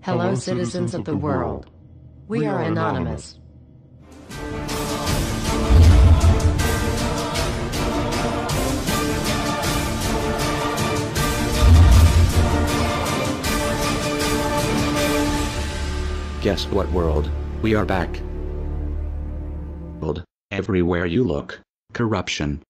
Hello, citizens of the world. We are anonymous. Guess what, world? We are back. Everywhere you look, corruption.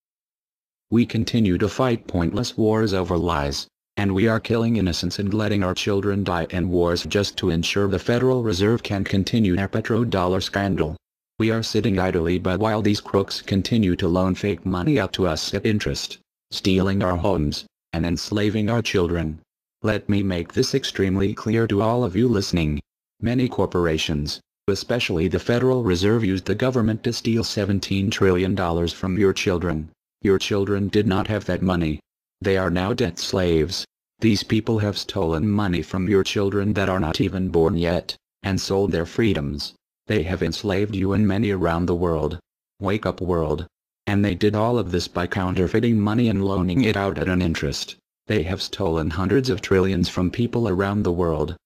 We continue to fight pointless wars over lies, and we are killing innocents and letting our children die in wars just to ensure the Federal Reserve can continue their petrodollar scandal. We are sitting idly by while these crooks continue to loan fake money out to us at interest, stealing our homes, and enslaving our children. Let me make this extremely clear to all of you listening. Many corporations, especially the Federal Reserve, used the government to steal $17 trillion from your children. Your children did not have that money. They are now debt slaves. These people have stolen money from your children that are not even born yet, and sold their freedoms. They have enslaved you and many around the world. Wake up, world. And they did all of this by counterfeiting money and loaning it out at an interest. They have stolen hundreds of trillions from people around the world.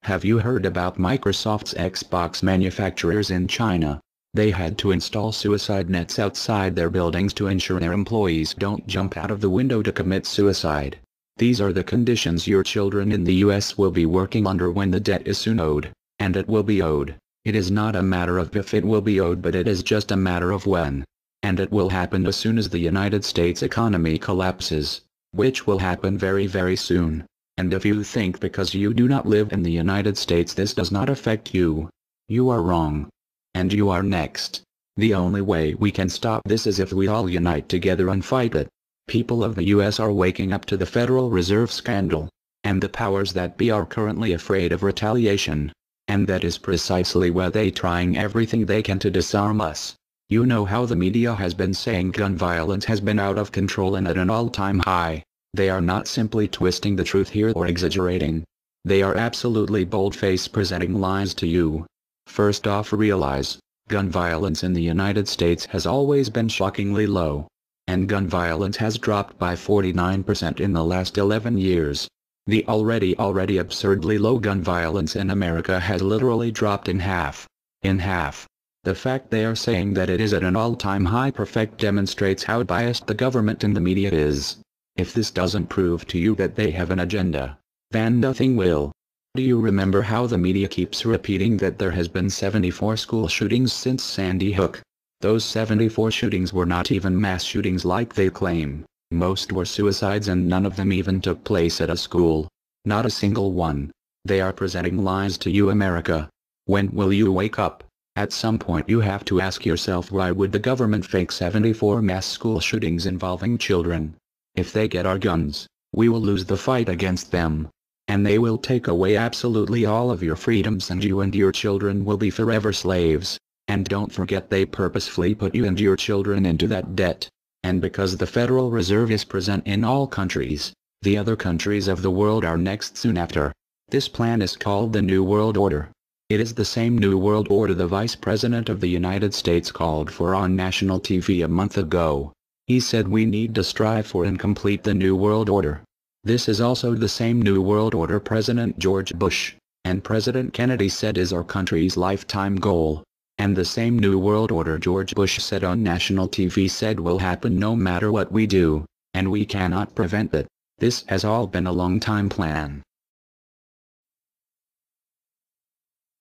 Have you heard about Microsoft's Xbox manufacturers in China? They had to install suicide nets outside their buildings to ensure their employees don't jump out of the window to commit suicide. These are the conditions your children in the US will be working under when the debt is soon owed, and it will be owed. It is not a matter of if it will be owed, but it is just a matter of when. And it will happen as soon as the United States economy collapses, which will happen very, very soon. And if you think because you do not live in the United States this does not affect you, you are wrong. And you are next. The only way we can stop this is if we all unite together and fight it. People of the US are waking up to the Federal Reserve scandal, and the powers that be are currently afraid of retaliation. And that is precisely why they trying everything they can to disarm us. You know how the media has been saying gun violence has been out of control and at an all-time high. They are not simply twisting the truth here or exaggerating. They are absolutely bold-faced presenting lies to you. First off, realize, gun violence in the United States has always been shockingly low. And gun violence has dropped by 49% in the last 11 years. The already absurdly low gun violence in America has literally dropped in half. In half. The fact they are saying that it is at an all-time high perfect demonstrates how biased the government and the media is. If this doesn't prove to you that they have an agenda, then nothing will. Do you remember how the media keeps repeating that there has been 74 school shootings since Sandy Hook? Those 74 shootings were not even mass shootings like they claim. Most were suicides and none of them even took place at a school. Not a single one. They are presenting lies to you, America. When will you wake up? At some point you have to ask yourself, why would the government fake 74 mass school shootings involving children? If they get our guns, we will lose the fight against them. And they will take away absolutely all of your freedoms and you and your children will be forever slaves. And don't forget they purposefully put you and your children into that debt. And because the Federal Reserve is present in all countries, the other countries of the world are next soon after. This plan is called the New World Order. It is the same New World Order the Vice President of the United States called for on national TV a month ago. He said we need to strive for and complete the New World Order. This is also the same New World Order President George Bush and President Kennedy said is our country's lifetime goal. And the same New World Order George Bush said on national TV said will happen no matter what we do, and we cannot prevent it. This has all been a long-time plan.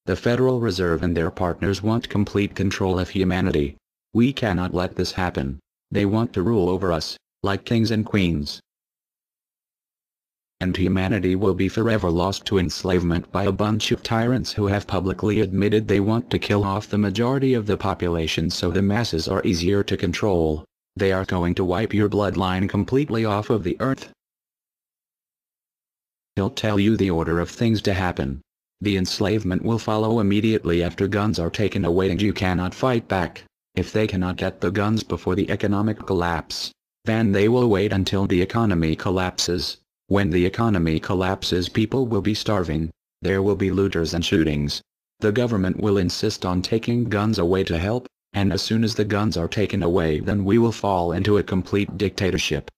The Federal Reserve and their partners want complete control of humanity. We cannot let this happen. They want to rule over us, like kings and queens. And humanity will be forever lost to enslavement by a bunch of tyrants who have publicly admitted they want to kill off the majority of the population so the masses are easier to control. They are going to wipe your bloodline completely off of the earth. He'll tell you the order of things to happen. The enslavement will follow immediately after guns are taken away and you cannot fight back. If they cannot get the guns before the economic collapse, then they will wait until the economy collapses. When the economy collapses, people will be starving. There will be looters and shootings. The government will insist on taking guns away to help, and as soon as the guns are taken away, then we will fall into a complete dictatorship.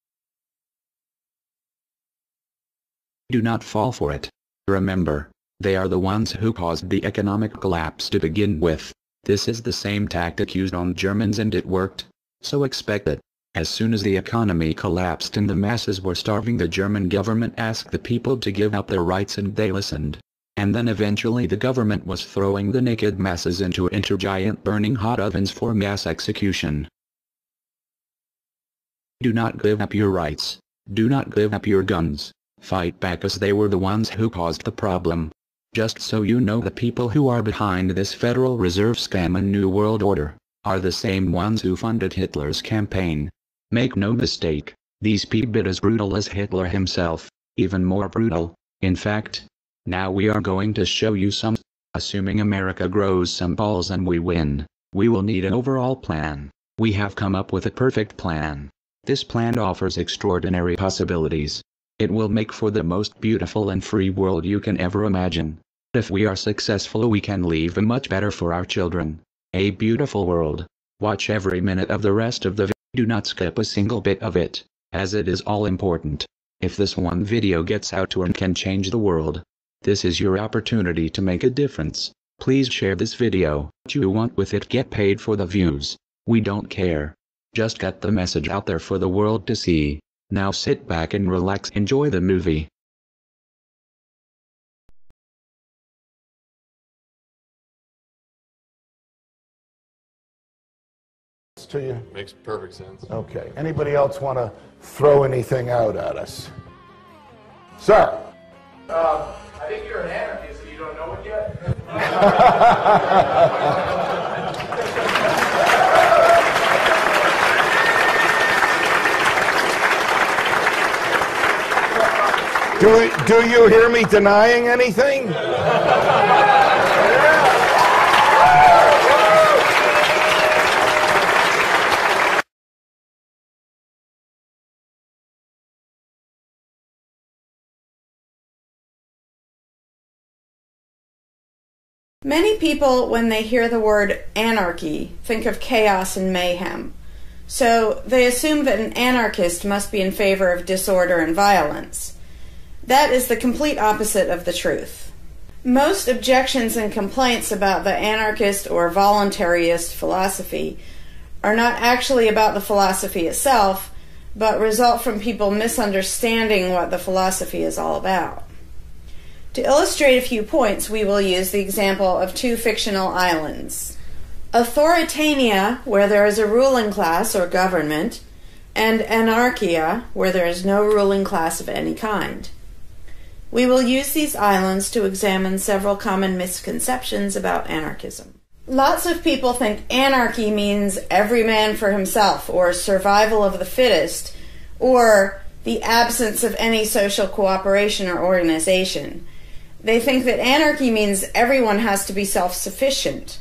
Do not fall for it. Remember, They are the ones who caused the economic collapse to begin with. This is the same tactic used on Germans and it worked. So expect it. As soon as the economy collapsed and the masses were starving, the German government asked the people to give up their rights and they listened. And then eventually the government was throwing the naked masses into giant burning hot ovens for mass execution. Do not give up your rights. Do not give up your guns. Fight back, as they were the ones who caused the problem. Just so you know, the people who are behind this Federal Reserve scam and New World Order are the same ones who funded Hitler's campaign. Make no mistake, these people are as brutal as Hitler himself, even more brutal. In fact, now we are going to show you some. Assuming America grows some balls and we win, we will need an overall plan. We have come up with a perfect plan. This plan offers extraordinary possibilities. It will make for the most beautiful and free world you can ever imagine. If we are successful, we can leave a much better for our children. A beautiful world. Watch every minute of the rest of the video. Do not skip a single bit of it, as it is all important. If this one video gets out and can change the world, this is your opportunity to make a difference. Please share this video. What you want with it, get paid for the views. We don't care. Just get the message out there for the world to see. Now sit back and relax, enjoy the movie. To you? Makes perfect sense. Okay. Anybody else want to throw anything out at us? Sir? I think you're an anarchist and you don't know it yet. Do you hear me denying anything? Many people, when they hear the word anarchy, think of chaos and mayhem. So they assume that an anarchist must be in favor of disorder and violence. That is the complete opposite of the truth. Most objections and complaints about the anarchist or voluntarist philosophy are not actually about the philosophy itself, but result from people misunderstanding what the philosophy is all about. To illustrate a few points, we will use the example of two fictional islands. Authoritania, where there is a ruling class or government, and anarchia, where there is no ruling class of any kind. We will use these islands to examine several common misconceptions about anarchism. Lots of people think anarchy means every man for himself, or survival of the fittest, or the absence of any social cooperation or organization. They think that anarchy means everyone has to be self-sufficient.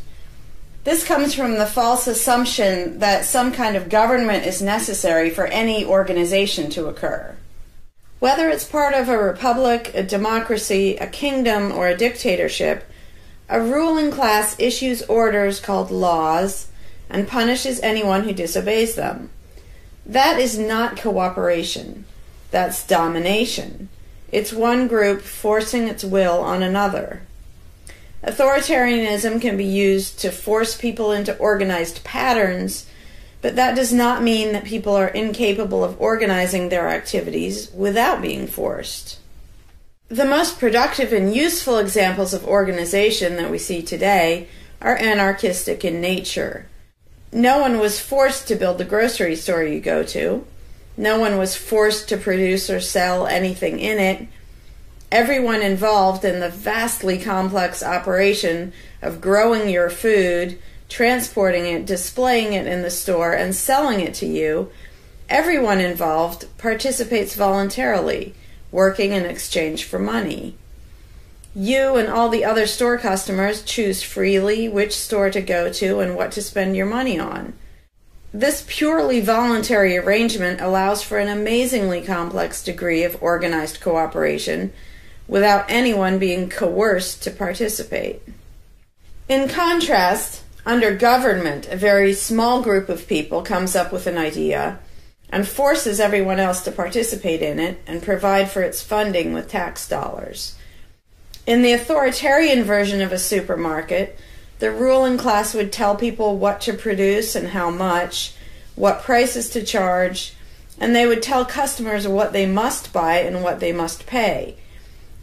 This comes from the false assumption that some kind of government is necessary for any organization to occur. Whether it's part of a republic, a democracy, a kingdom, or a dictatorship, a ruling class issues orders called laws and punishes anyone who disobeys them. That is not cooperation. That's domination. It's one group forcing its will on another. Authoritarianism can be used to force people into organized patterns, but that does not mean that people are incapable of organizing their activities without being forced. The most productive and useful examples of organization that we see today are anarchistic in nature. No one was forced to build the grocery store you go to. No one was forced to produce or sell anything in it. Everyone involved in the vastly complex operation of growing your food, transporting it, displaying it in the store, and selling it to you, everyone involved participates voluntarily, working in exchange for money. You and all the other store customers choose freely which store to go to and what to spend your money on. This purely voluntary arrangement allows for an amazingly complex degree of organized cooperation without anyone being coerced to participate. In contrast, under government, a very small group of people comes up with an idea and forces everyone else to participate in it and provide for its funding with tax dollars. In the authoritarian version of a supermarket, the ruling class would tell people what to produce and how much, what prices to charge, and they would tell customers what they must buy and what they must pay.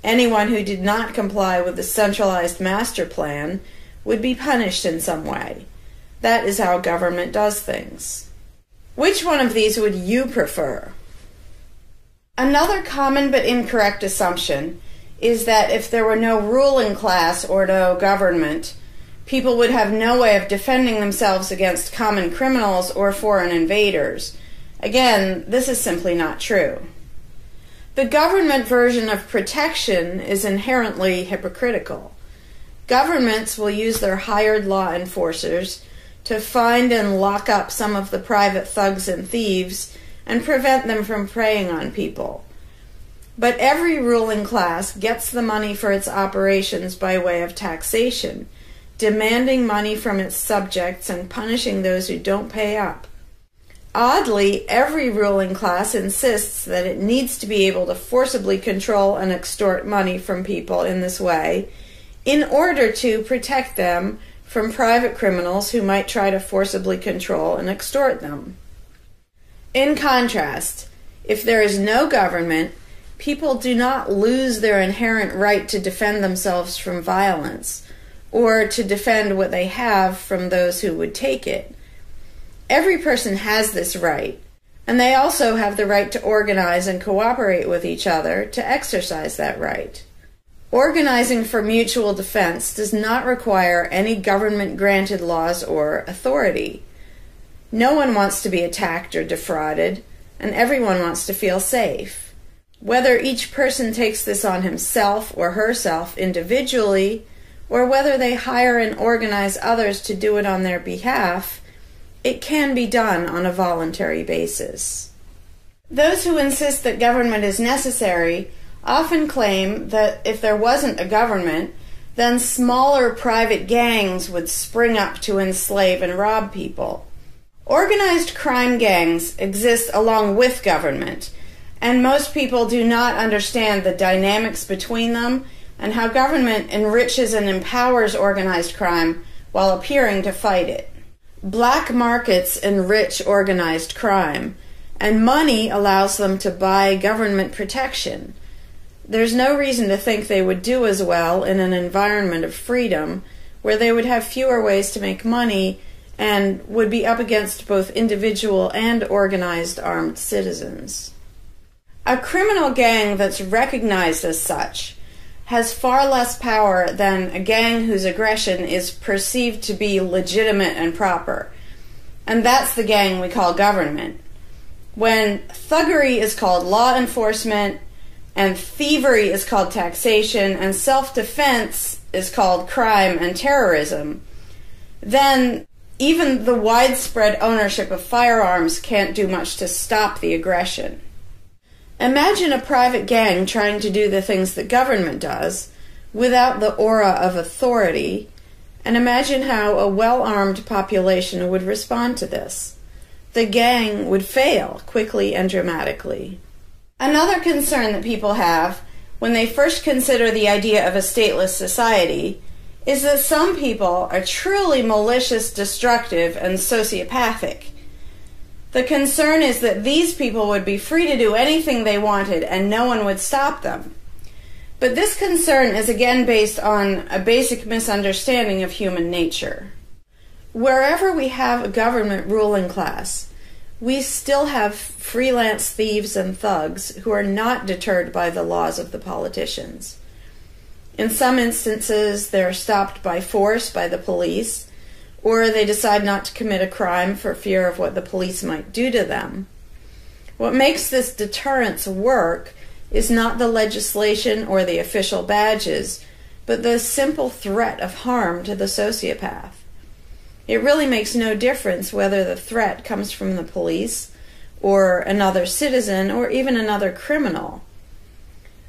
Anyone who did not comply with the centralized master plan would be punished in some way. That is how government does things. Which one of these would you prefer? Another common but incorrect assumption is that if there were no ruling class or no government, people would have no way of defending themselves against common criminals or foreign invaders. Again, this is simply not true. The government version of protection is inherently hypocritical. Governments will use their hired law enforcers to find and lock up some of the private thugs and thieves and prevent them from preying on people. But every ruling class gets the money for its operations by way of taxation, demanding money from its subjects and punishing those who don't pay up. Oddly, every ruling class insists that it needs to be able to forcibly control and extort money from people in this way in order to protect them from private criminals who might try to forcibly control and extort them. In contrast, if there is no government, people do not lose their inherent right to defend themselves from violence or to defend what they have from those who would take it. Every person has this right, and they also have the right to organize and cooperate with each other to exercise that right. Organizing for mutual defense does not require any government-granted laws or authority. No one wants to be attacked or defrauded, and everyone wants to feel safe. Whether each person takes this on himself or herself individually, or whether they hire and organize others to do it on their behalf, it can be done on a voluntary basis. Those who insist that government is necessary often claim that if there wasn't a government, then smaller private gangs would spring up to enslave and rob people. Organized crime gangs exist along with government, and most people do not understand the dynamics between them and how government enriches and empowers organized crime while appearing to fight it. Black markets enrich organized crime, and money allows them to buy government protection. There's no reason to think they would do as well in an environment of freedom, where they would have fewer ways to make money and would be up against both individual and organized armed citizens. A criminal gang that's recognized as such has far less power than a gang whose aggression is perceived to be legitimate and proper. And that's the gang we call government. When thuggery is called law enforcement, and thievery is called taxation, and self-defense is called crime and terrorism, then even the widespread ownership of firearms can't do much to stop the aggression. Imagine a private gang trying to do the things that government does without the aura of authority, and imagine how a well-armed population would respond to this. The gang would fail quickly and dramatically. Another concern that people have when they first consider the idea of a stateless society is that some people are truly malicious, destructive, and sociopathic. The concern is that these people would be free to do anything they wanted and no one would stop them. But this concern is again based on a basic misunderstanding of human nature. Wherever we have a government ruling class, we still have freelance thieves and thugs who are not deterred by the laws of the politicians. In some instances, they're stopped by force by the police, or they decide not to commit a crime for fear of what the police might do to them. What makes this deterrence work is not the legislation or the official badges, but the simple threat of harm to the sociopath. It really makes no difference whether the threat comes from the police, or another citizen, or even another criminal.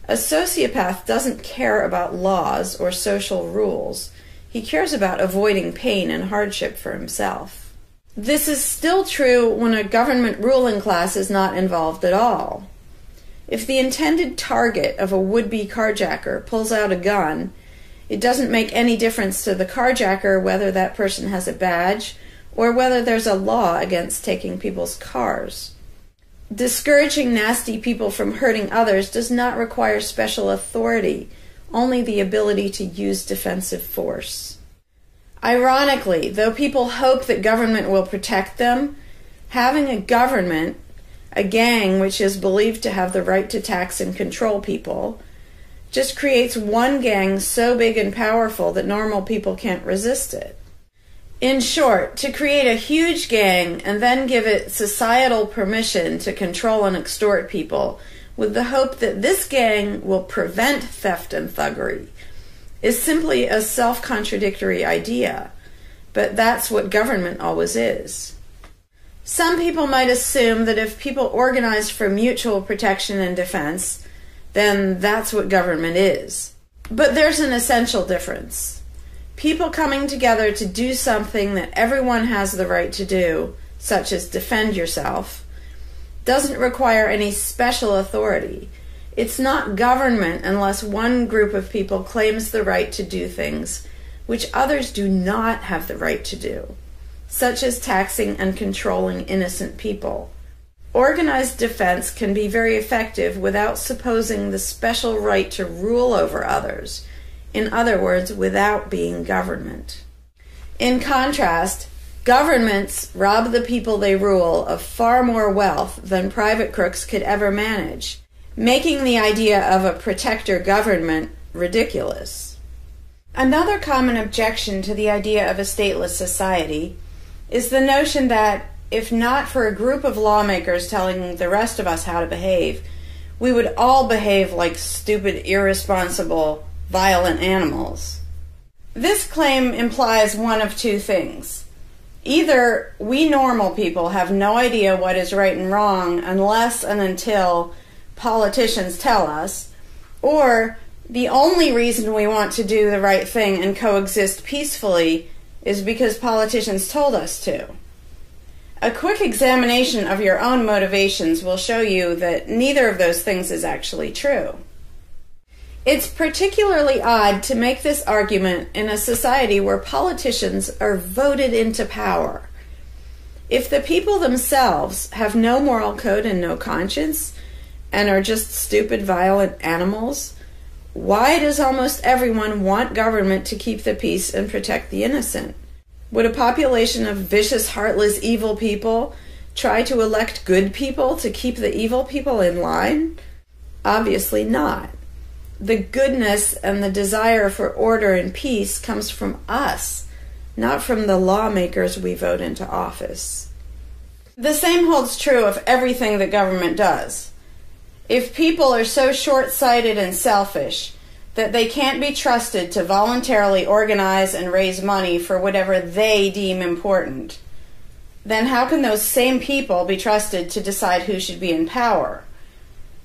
A sociopath doesn't care about laws or social rules. He cares about avoiding pain and hardship for himself. This is still true when a government ruling class is not involved at all. If the intended target of a would-be carjacker pulls out a gun, it doesn't make any difference to the carjacker whether that person has a badge or whether there's a law against taking people's cars. Discouraging nasty people from hurting others does not require special authority, only the ability to use defensive force. Ironically, though people hope that government will protect them, having a government, a gang which is believed to have the right to tax and control people, just creates one gang so big and powerful that normal people can't resist it. In short, to create a huge gang and then give it societal permission to control and extort people with the hope that this gang will prevent theft and thuggery is simply a self-contradictory idea, but that's what government always is. Some people might assume that if people organize for mutual protection and defense, then that's what government is. But there's an essential difference. People coming together to do something that everyone has the right to do, such as defend yourself, doesn't require any special authority. It's not government unless one group of people claims the right to do things which others do not have the right to do, such as taxing and controlling innocent people. Organized defense can be very effective without supposing the special right to rule over others. In other words, without being government. In contrast, governments rob the people they rule of far more wealth than private crooks could ever manage, making the idea of a protector government ridiculous. Another common objection to the idea of a stateless society is the notion that, if not for a group of lawmakers telling the rest of us how to behave, we would all behave like stupid, irresponsible, violent animals. This claim implies one of two things. Either we normal people have no idea what is right and wrong unless and until politicians tell us, or the only reason we want to do the right thing and coexist peacefully is because politicians told us to. A quick examination of your own motivations will show you that neither of those things is actually true. It's particularly odd to make this argument in a society where politicians are voted into power. If the people themselves have no moral code and no conscience, and are just stupid, violent animals, why does almost everyone want government to keep the peace and protect the innocent? Would a population of vicious, heartless, evil people try to elect good people to keep the evil people in line? Obviously not. The goodness and the desire for order and peace comes from us, not from the lawmakers we vote into office. The same holds true of everything that government does. If people are so short-sighted and selfish that they can't be trusted to voluntarily organize and raise money for whatever they deem important, then how can those same people be trusted to decide who should be in power?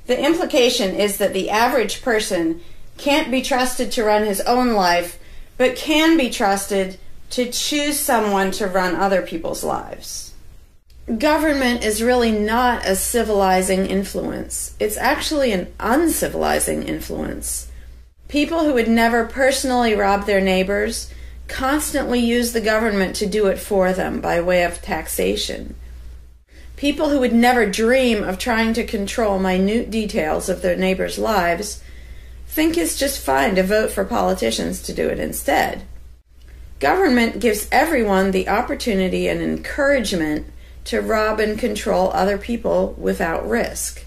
The implication is that the average person can't be trusted to run his own life, but can be trusted to choose someone to run other people's lives. Government is really not a civilizing influence. It's actually an uncivilizing influence. People who would never personally rob their neighbors constantly use the government to do it for them by way of taxation. People who would never dream of trying to control minute details of their neighbors' lives think it's just fine to vote for politicians to do it instead. Government gives everyone the opportunity and encouragement to rob and control other people without risk.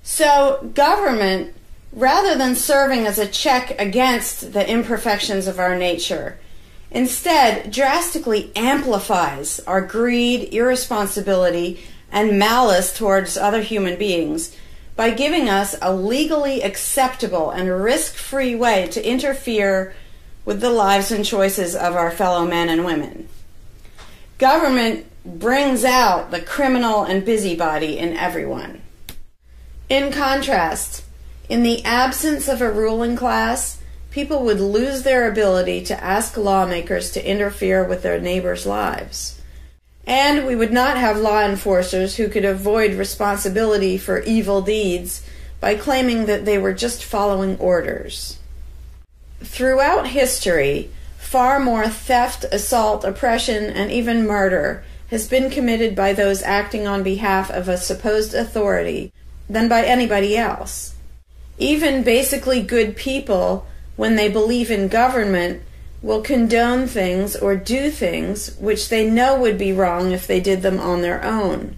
So government, rather than serving as a check against the imperfections of our nature, instead drastically amplifies our greed, irresponsibility, and malice towards other human beings by giving us a legally acceptable and risk-free way to interfere with the lives and choices of our fellow men and women. Government brings out the criminal and busybody in everyone. In contrast, in the absence of a ruling class, people would lose their ability to ask lawmakers to interfere with their neighbors' lives. And we would not have law enforcers who could avoid responsibility for evil deeds by claiming that they were just following orders. Throughout history, far more theft, assault, oppression, and even murder has been committed by those acting on behalf of a supposed authority than by anybody else. Even basically good people, when they believe in government, will condone things or do things which they know would be wrong if they did them on their own.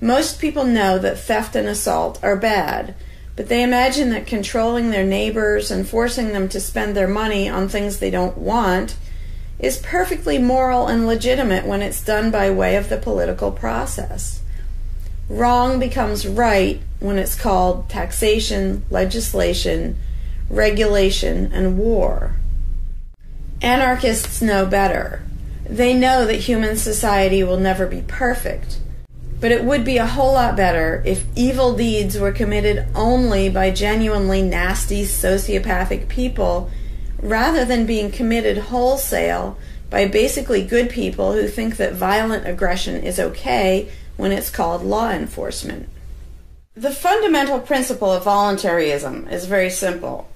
Most people know that theft and assault are bad, but they imagine that controlling their neighbors and forcing them to spend their money on things they don't want is perfectly moral and legitimate when it's done by way of the political process. Wrong becomes right when it's called taxation, legislation, regulation, and war. Anarchists know better. They know that human society will never be perfect, but it would be a whole lot better if evil deeds were committed only by genuinely nasty, sociopathic people, rather than being committed wholesale by basically good people who think that violent aggression is okay when it's called law enforcement. The fundamental principle of voluntarism is very simple.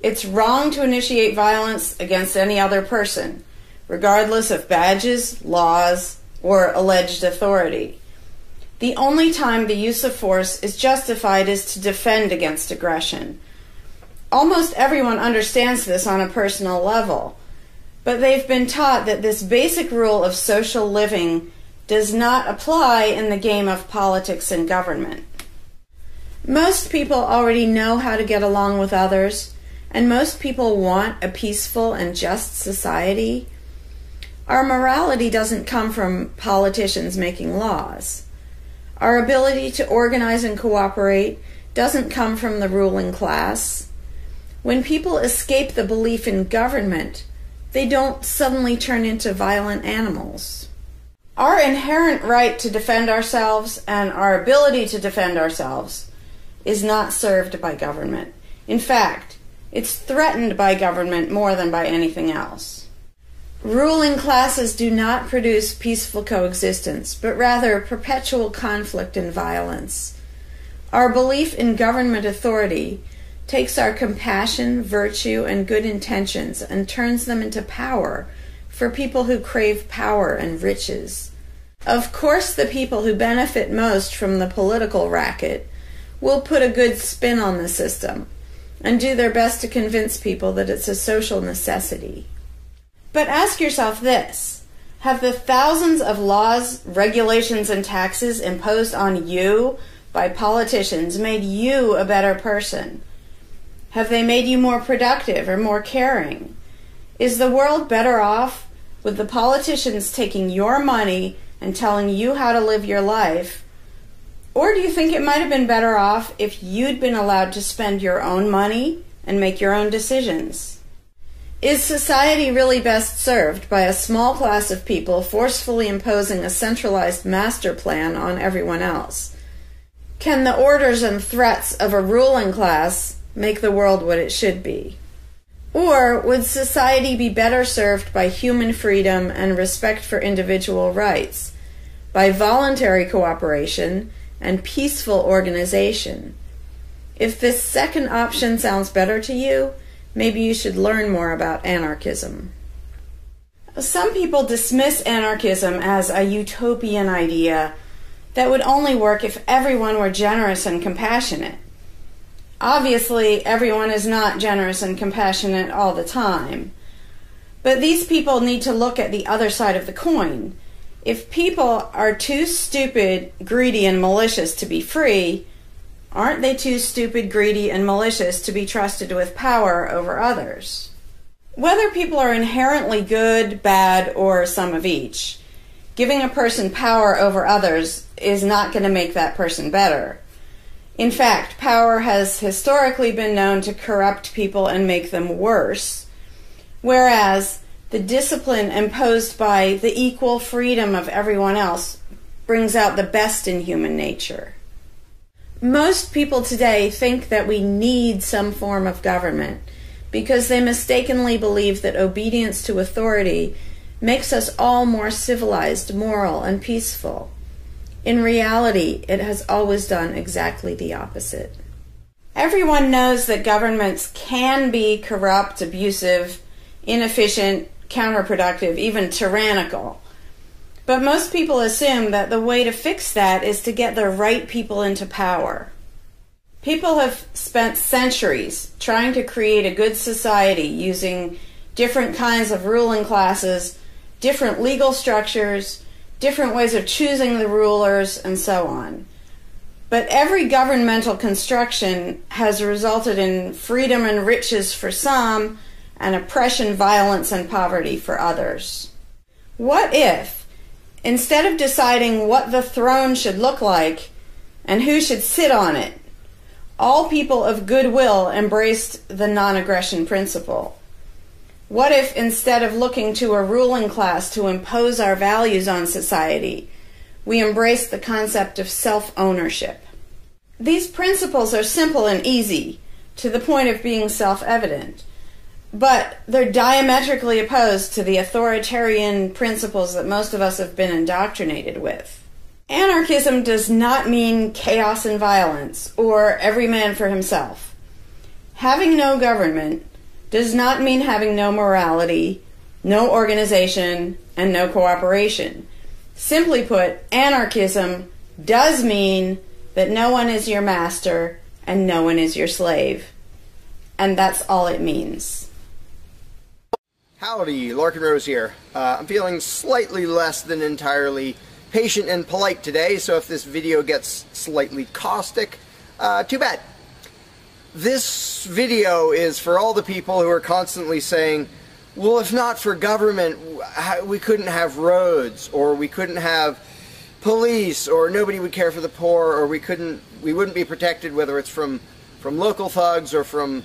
It's wrong to initiate violence against any other person, regardless of badges, laws, or alleged authority. The only time the use of force is justified is to defend against aggression. Almost everyone understands this on a personal level, but they've been taught that this basic rule of social living does not apply in the game of politics and government. Most people already know how to get along with others, and most people want a peaceful and just society. Our morality doesn't come from politicians making laws. Our ability to organize and cooperate doesn't come from the ruling class. When people escape the belief in government, they don't suddenly turn into violent animals. Our inherent right to defend ourselves and our ability to defend ourselves is not served by government. In fact, it's threatened by government more than by anything else. Ruling classes do not produce peaceful coexistence, but rather perpetual conflict and violence. Our belief in government authority takes our compassion, virtue, and good intentions and turns them into power for people who crave power and riches. Of course, the people who benefit most from the political racket will put a good spin on the system and do their best to convince people that it's a social necessity. But ask yourself this: have the thousands of laws, regulations, and taxes imposed on you by politicians made you a better person? Have they made you more productive or more caring? Is the world better off with the politicians taking your money and telling you how to live your life? Or do you think it might have been better off if you'd been allowed to spend your own money and make your own decisions? Is society really best served by a small class of people forcefully imposing a centralized master plan on everyone else? Can the orders and threats of a ruling class make the world what it should be? Or would society be better served by human freedom and respect for individual rights, by voluntary cooperation and peaceful organization? If this second option sounds better to you, maybe you should learn more about anarchism. Some people dismiss anarchism as a utopian idea that would only work if everyone were generous and compassionate. Obviously, everyone is not generous and compassionate all the time, but these people need to look at the other side of the coin. If people are too stupid, greedy, and malicious to be free, aren't they too stupid, greedy, and malicious to be trusted with power over others? Whether people are inherently good, bad, or some of each, giving a person power over others is not going to make that person better. In fact, power has historically been known to corrupt people and make them worse, whereas the discipline imposed by the equal freedom of everyone else brings out the best in human nature. Most people today think that we need some form of government because they mistakenly believe that obedience to authority makes us all more civilized, moral, and peaceful. In reality, it has always done exactly the opposite. Everyone knows that governments can be corrupt, abusive, inefficient, counterproductive, even tyrannical. But most people assume that the way to fix that is to get the right people into power. People have spent centuries trying to create a good society using different kinds of ruling classes, different legal structures, different ways of choosing the rulers, and so on. But every governmental construction has resulted in freedom and riches for some, and oppression, violence, and poverty for others. What if, instead of deciding what the throne should look like and who should sit on it, all people of goodwill embraced the non-aggression principle? What if, instead of looking to a ruling class to impose our values on society, we embraced the concept of self-ownership? These principles are simple and easy, to the point of being self-evident, but they're diametrically opposed to the authoritarian principles that most of us have been indoctrinated with. Anarchism does not mean chaos and violence, or every man for himself. Having no government does not mean having no morality, no organization, and no cooperation. Simply put, anarchism does mean that no one is your master and no one is your slave. And that's all it means. Howdy, LarkinRose here. I'm feeling slightly less than entirely patient and polite today, so if this video gets slightly caustic, too bad. This video is for all the people who are constantly saying, well, if not for government, we couldn't have roads, or we couldn't have police, or nobody would care for the poor, or we wouldn't be protected, whether it's from local thugs or from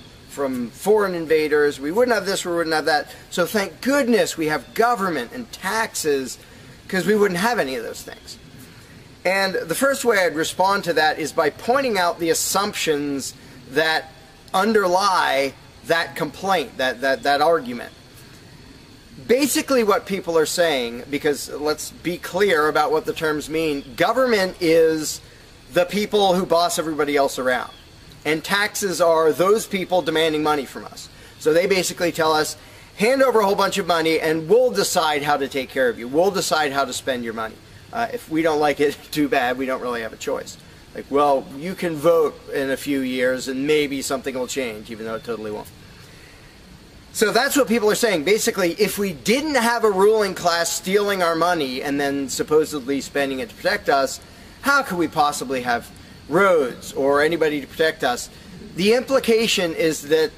foreign invaders. We wouldn't have this, we wouldn't have that. So thank goodness we have government and taxes, because we wouldn't have any of those things. And the first way I'd respond to that is by pointing out the assumptions that underlie that complaint, that argument. Basically what people are saying, because let's be clear about what the terms mean, government is the people who boss everybody else around. And taxes are those people demanding money from us. So they basically tell us, hand over a whole bunch of money and we'll decide how to take care of you. We'll decide how to spend your money. If we don't like it, too bad, we don't really have a choice. Like, well, you can vote in a few years and maybe something will change, even though it totally won't. So that's what people are saying. Basically, if we didn't have a ruling class stealing our money and then supposedly spending it to protect us, how could we possibly have roads or anybody to protect us? The implication is that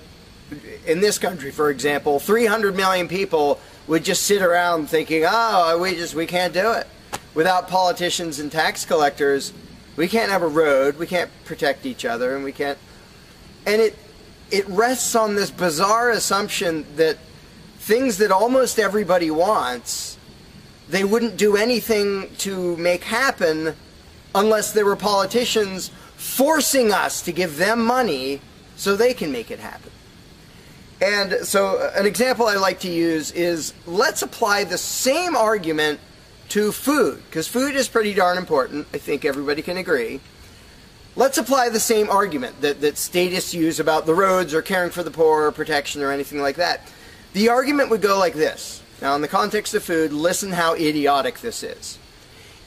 in this country, for example, 300 million people would just sit around thinking, oh, we can't do it. Without politicians and tax collectors, we can't have a road, we can't protect each other, and we can't... And it rests on this bizarre assumption that things that almost everybody wants, they wouldn't do anything to make happen unless there were politicians forcing us to give them money so they can make it happen. And so an example I like to use is, let's apply the same argument to food, because food is pretty darn important. I think everybody can agree. Let's apply the same argument that statists use about the roads or caring for the poor or protection or anything like that. The argument would go like this. Now, in the context of food, listen how idiotic this is.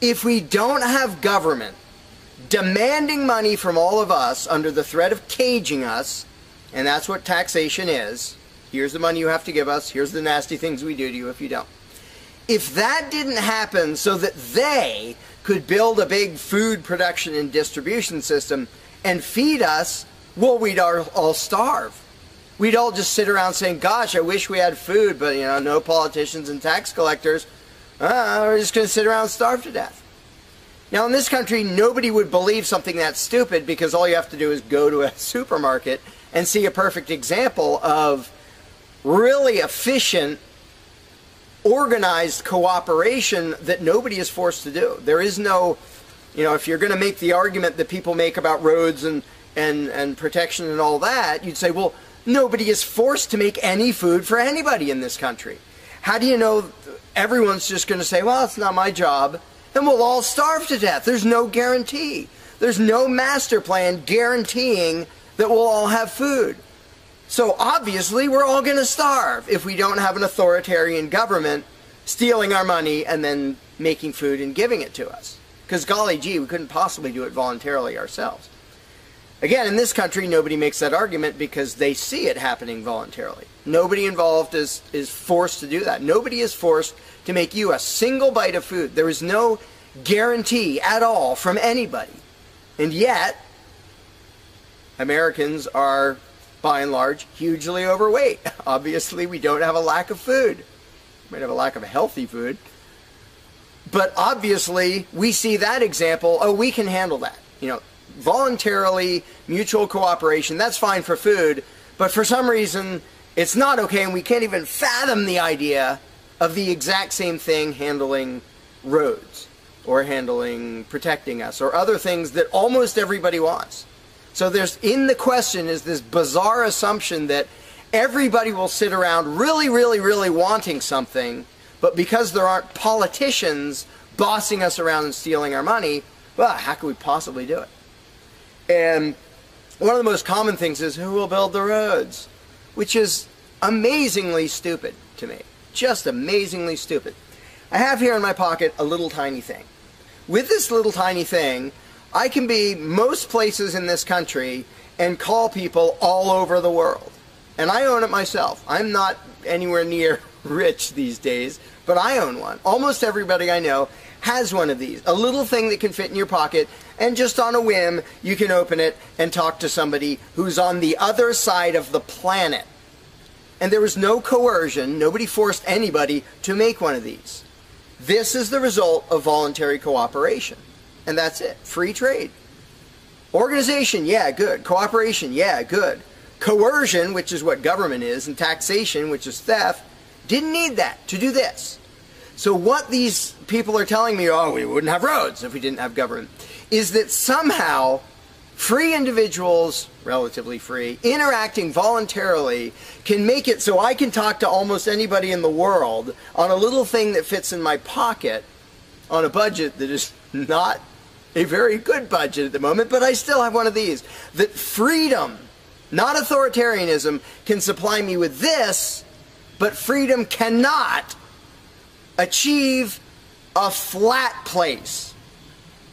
If we don't have government demanding money from all of us under the threat of caging us, and that's what taxation is, here's the money you have to give us, here's the nasty things we do to you if you don't. If that didn't happen so that they could build a big food production and distribution system and feed us, well, we'd all starve. We'd all just sit around saying, gosh, I wish we had food, but, you know, no politicians and tax collectors. We're just going to sit around and starve to death. Now, in this country, nobody would believe something that stupid, because all you have to do is go to a supermarket and see a perfect example of really efficient, organized cooperation that nobody is forced to do. There is no, you know, if you're going to make the argument that people make about roads and protection and all that, you'd say, well, nobody is forced to make any food for anybody in this country. How do you know everyone's just going to say, well, it's not my job, and we'll all starve to death? There's no guarantee. There's no master plan guaranteeing that we'll all have food. So obviously we're all going to starve if we don't have an authoritarian government stealing our money and then making food and giving it to us. Because golly gee, we couldn't possibly do it voluntarily ourselves. Again, in this country, nobody makes that argument because they see it happening voluntarily. Nobody involved is forced to do that. Nobody is forced to make you a single bite of food. There is no guarantee at all from anybody. And yet, Americans are, by and large, hugely overweight. Obviously, we don't have a lack of food. We might have a lack of healthy food. But obviously, we see that example, oh, we can handle that. You know, voluntarily, mutual cooperation, that's fine for food, but for some reason, it's not okay, and we can't even fathom the idea of the exact same thing handling roads, or handling protecting us, or other things that almost everybody wants. So there's, in the question, is this bizarre assumption that everybody will sit around really, really, really wanting something, but because there aren't politicians bossing us around and stealing our money, well, how could we possibly do it? And one of the most common things is, who will build the roads? Which is amazingly stupid to me. Just amazingly stupid. I have here in my pocket a little tiny thing. With this little tiny thing, I can be most places in this country and call people all over the world. And I own it myself. I'm not anywhere near rich these days, but I own one. Almost everybody I know has one of these. A little thing that can fit in your pocket, and just on a whim, you can open it and talk to somebody who's on the other side of the planet. And there was no coercion. Nobody forced anybody to make one of these. This is the result of voluntary cooperation. And that's it. Free trade. Organization, yeah, good. Cooperation, yeah, good. Coercion, which is what government is, and taxation, which is theft, didn't need that to do this. So what these people are telling me, oh, we wouldn't have roads if we didn't have government, is that somehow free individuals, relatively free, interacting voluntarily can make it so I can talk to almost anybody in the world on a little thing that fits in my pocket on a budget that is not a very good budget at the moment, but I still have one of these. That freedom, not authoritarianism, can supply me with this, but freedom cannot achieve a flat place.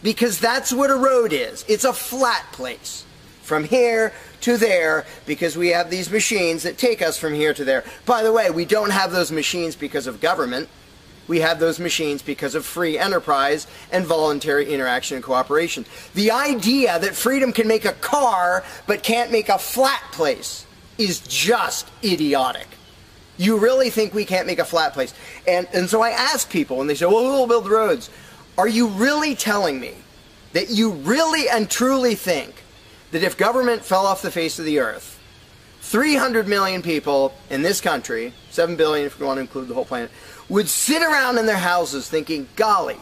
Because that's what a road is. It's a flat place. From here to there, because we have these machines that take us from here to there. By the way, we don't have those machines because of government. We have those machines because of free enterprise and voluntary interaction and cooperation. The idea that freedom can make a car but can't make a flat place is just idiotic. You really think we can't make a flat place? And so I ask people, and they say, well, we'll build roads. Are you really telling me that you really and truly think that if government fell off the face of the earth, 300 million people in this country, 7 billion if you want to include the whole planet, would sit around in their houses thinking, golly,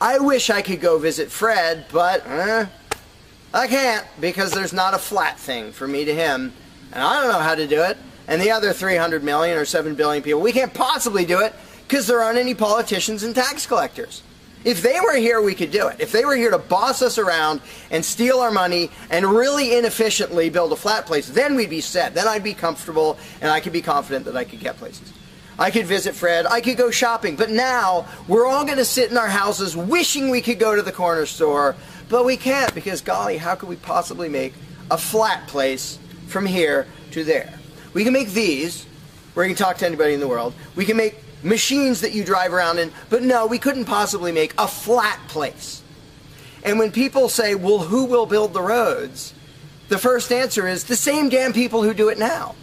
I wish I could go visit Fred, but I can't because there's not a flat thing from me to him, and I don't know how to do it. And the other 300 million or 7 billion people, we can't possibly do it because there aren't any politicians and tax collectors. If they were here, we could do it. If they were here to boss us around and steal our money and really inefficiently build a flat place, then we'd be set. Then I'd be comfortable and I could be confident that I could get places. I could visit Fred, I could go shopping, but now we're all going to sit in our houses wishing we could go to the corner store, but we can't because, golly, how could we possibly make a flat place from here to there? We can make these, where you can talk to anybody in the world. We can make machines that you drive around in, but no, we couldn't possibly make a flat place. And when people say, well, who will build the roads? The first answer is the same damn people who do it now.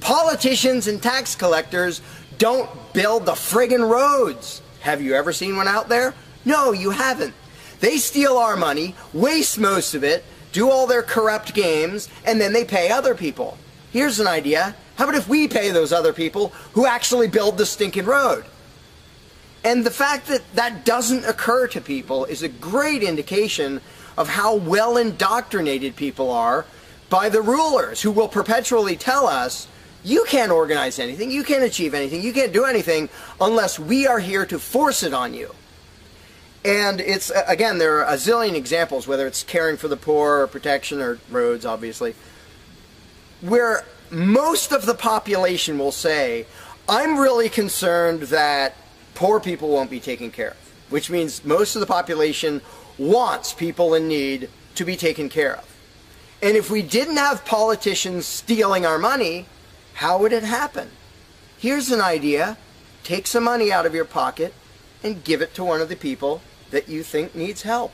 Politicians and tax collectors don't build the friggin' roads. Have you ever seen one out there? No, you haven't. They steal our money, waste most of it, do all their corrupt games, and then they pay other people. Here's an idea. How about if we pay those other people who actually build the stinking road? And the fact that that doesn't occur to people is a great indication of how well indoctrinated people are by the rulers who will perpetually tell us, you can't organize anything, you can't achieve anything, you can't do anything unless we are here to force it on you. And it's, again, there are a zillion examples, whether it's caring for the poor or protection or roads, obviously. where most of the population will say, I'm really concerned that poor people won't be taken care of, which means most of the population wants people in need to be taken care of. And if we didn't have politicians stealing our money, how would it happen? Here's an idea. Take some money out of your pocket and give it to one of the people that you think needs help.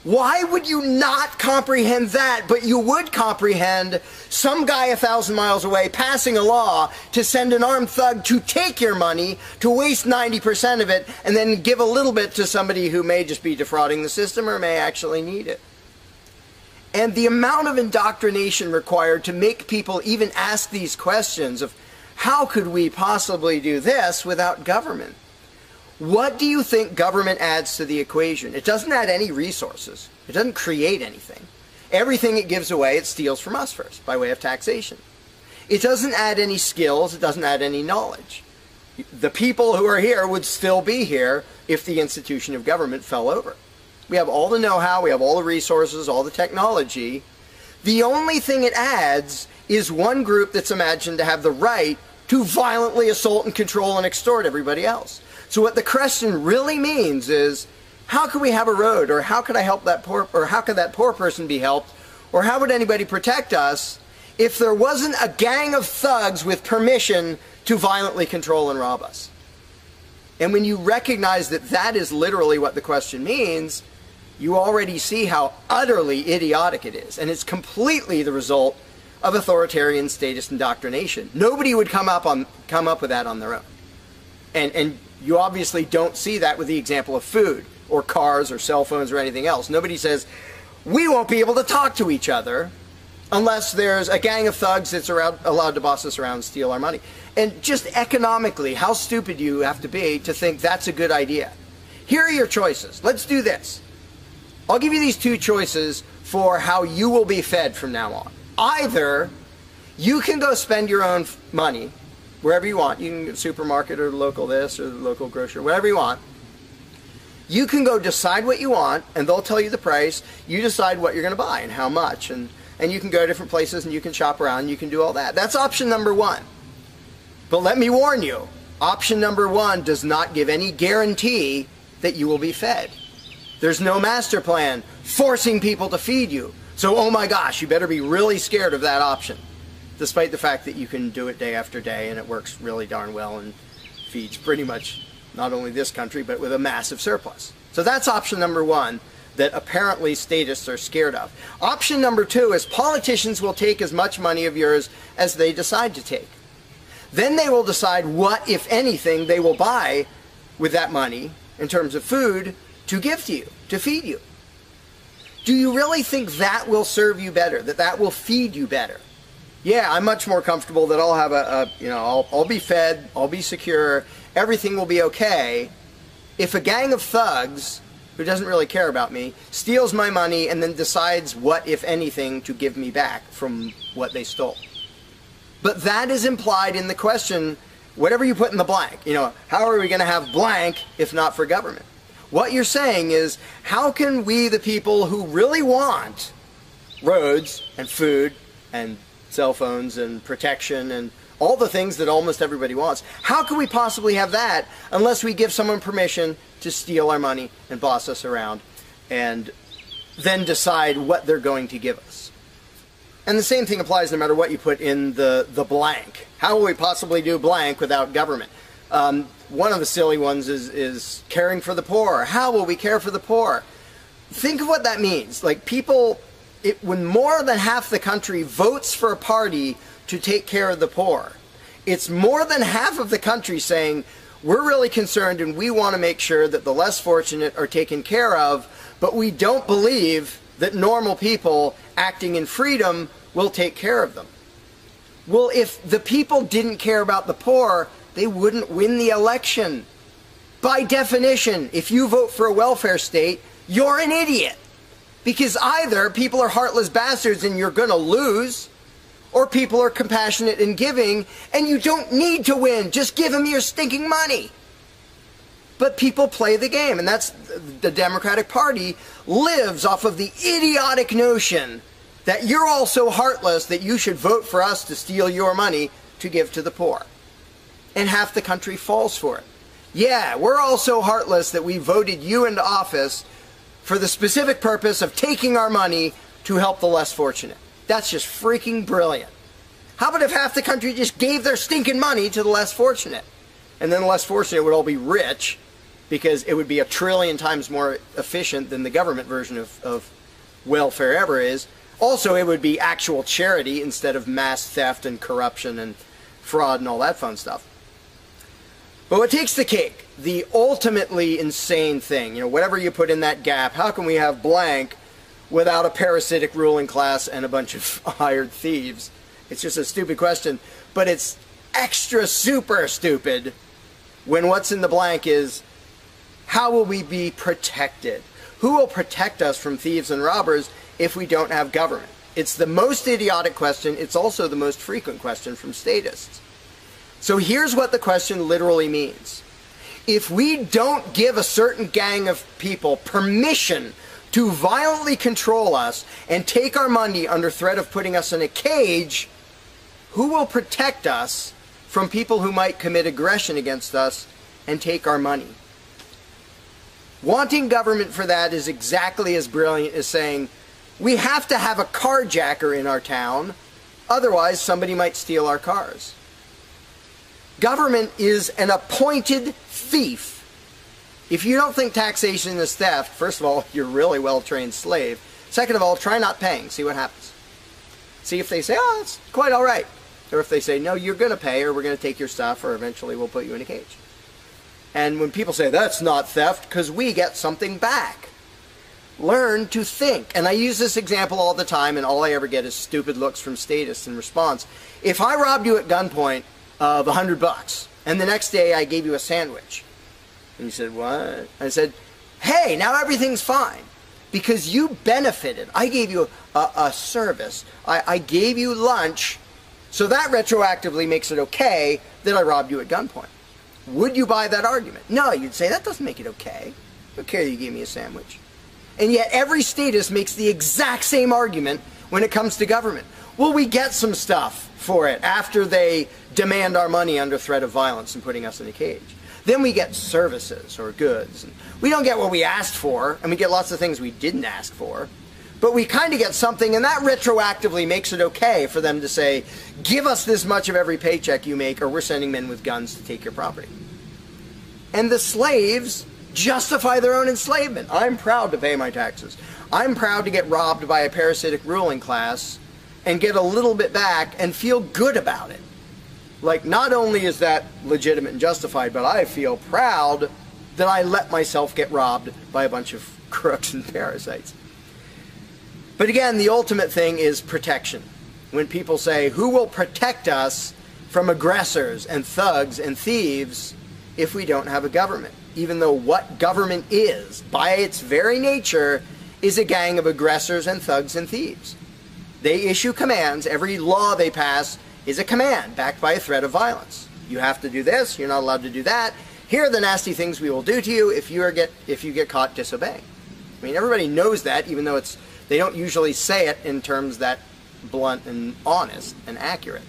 Why would you not comprehend that, but you would comprehend some guy 1,000 miles away passing a law to send an armed thug to take your money, to waste 90% of it, and then give a little bit to somebody who may just be defrauding the system or may actually need it? And the amount of indoctrination required to make people even ask these questions of how could we possibly do this without government? What do you think government adds to the equation? It doesn't add any resources. It doesn't create anything. Everything it gives away, it steals from us first, by way of taxation. It doesn't add any skills. It doesn't add any knowledge. The people who are here would still be here if the institution of government fell over. We have all the know-how, we have all the resources, all the technology. The only thing it adds is one group that's imagined to have the right to violently assault and control and extort everybody else. So what the question really means is, how can we have a road, or how could I help that poor, or how could that poor person be helped, or how would anybody protect us if there wasn't a gang of thugs with permission to violently control and rob us? And when you recognize that that is literally what the question means, you already see how utterly idiotic it is. And it's completely the result of authoritarian statist indoctrination. Nobody would come up with that on their own. And you obviously don't see that with the example of food or cars or cell phones or anything else. Nobody says, we won't be able to talk to each other unless there's a gang of thugs that's allowed to boss us around and steal our money. And just economically, how stupid you have to be to think that's a good idea. Here are your choices. Let's do this. I'll give you these two choices for how you will be fed from now on. Either you can go spend your own money wherever you want. You can go to the supermarket or the local this or the local grocery, whatever you want. You can go decide what you want, and they'll tell you the price. You decide what you're going to buy and how much. And you can go to different places and you can shop around and you can do all that. That's option number one. But let me warn you, option number one does not give any guarantee that you will be fed. There's no master plan forcing people to feed you. So, oh my gosh, you better be really scared of that option, despite the fact that you can do it day after day and it works really darn well and feeds pretty much not only this country, but with a massive surplus. So that's option number one that apparently statists are scared of. Option number two is politicians will take as much money of yours as they decide to take. Then they will decide what, if anything, they will buy with that money in terms of food to give to you, to feed you. Do you really think that will serve you better, that that will feed you better? Yeah, I'm much more comfortable that I'll have I'll be fed, I'll be secure, everything will be okay if a gang of thugs who doesn't really care about me steals my money and then decides what, if anything, to give me back from what they stole. But that is implied in the question, whatever you put in the blank. How are we going to have blank if not for government? What you're saying is, how can we, the people who really want roads and food and cell phones and protection and all the things that almost everybody wants, how can we possibly have that unless we give someone permission to steal our money and boss us around and then decide what they're going to give us? And the same thing applies no matter what you put in the blank. How will we possibly do blank without government? One of the silly ones is caring for the poor. How will we care for the poor? Think of what that means. Like people, when more than half the country votes for a party to take care of the poor, it's more than half of the country saying, we're really concerned and we want to make sure that the less fortunate are taken care of, but we don't believe that normal people acting in freedom will take care of them. Well, if the people didn't care about the poor, they wouldn't win the election. By definition, if you vote for a welfare state, you're an idiot. Because either people are heartless bastards and you're going to lose, or people are compassionate and giving and you don't need to win. Just give them your stinking money. But people play the game, and that's the Democratic Party lives off of the idiotic notion that you're all so heartless that you should vote for us to steal your money to give to the poor. And half the country falls for it. Yeah, we're all so heartless that we voted you into office for the specific purpose of taking our money to help the less fortunate. That's just freaking brilliant. How about if half the country just gave their stinking money to the less fortunate? And then the less fortunate would all be rich, because it would be 1 trillion times more efficient than the government version of welfare ever is. Also, it would be actual charity instead of mass theft and corruption and fraud and all that fun stuff. But what takes the cake, the ultimately insane thing, whatever you put in that gap, how can we have blank without a parasitic ruling class and a bunch of hired thieves? It's just a stupid question, but it's extra super stupid when what's in the blank is, how will we be protected? Who will protect us from thieves and robbers if we don't have government? It's the most idiotic question. It's also the most frequent question from statists. So here's what the question literally means. If we don't give a certain gang of people permission to violently control us and take our money under threat of putting us in a cage, who will protect us from people who might commit aggression against us and take our money? Wanting government for that is exactly as brilliant as saying, we have to have a carjacker in our town, otherwise somebody might steal our cars. Government is an appointed thief. If you don't think taxation is theft, first of all, you're a really well-trained slave. Second of all, try not paying. See what happens. See if they say, oh, it's quite all right. Or if they say, no, you're going to pay, or we're going to take your stuff, or eventually we'll put you in a cage. And when people say, that's not theft, because we get something back. Learn to think. And I use this example all the time, and all I ever get is stupid looks from statists in response. If I robbed you at gunpoint of $100, and the next day I gave you a sandwich, and you said, what? I said, hey, now everything's fine, because you benefited. I gave you a service. I gave you lunch, so that retroactively makes it okay that I robbed you at gunpoint. Would you buy that argument? No, you'd say, that doesn't make it okay. I don't care you gave me a sandwich. And yet every statist makes the exact same argument when it comes to government. Well, we get some stuff for it after they demand our money under threat of violence and putting us in a cage. Then we get services or goods. And we don't get what we asked for, and we get lots of things we didn't ask for. But we kind of get something, and that retroactively makes it okay for them to say, give us this much of every paycheck you make, or we're sending men with guns to take your property. And the slaves justify their own enslavement. I'm proud to pay my taxes. I'm proud to get robbed by a parasitic ruling class and get a little bit back and feel good about it. Like, not only is that legitimate and justified, but I feel proud that I let myself get robbed by a bunch of crooks and parasites. But again, the ultimate thing is protection. When people say, who will protect us from aggressors and thugs and thieves if we don't have a government? Even though what government is, by its very nature, is a gang of aggressors and thugs and thieves. They issue commands. Every law they pass is a command backed by a threat of violence. You have to do this. You're not allowed to do that. Here are the nasty things we will do to you if you get caught disobeying. I mean, everybody knows that, even though they don't usually say it in terms that blunt and honest and accurate.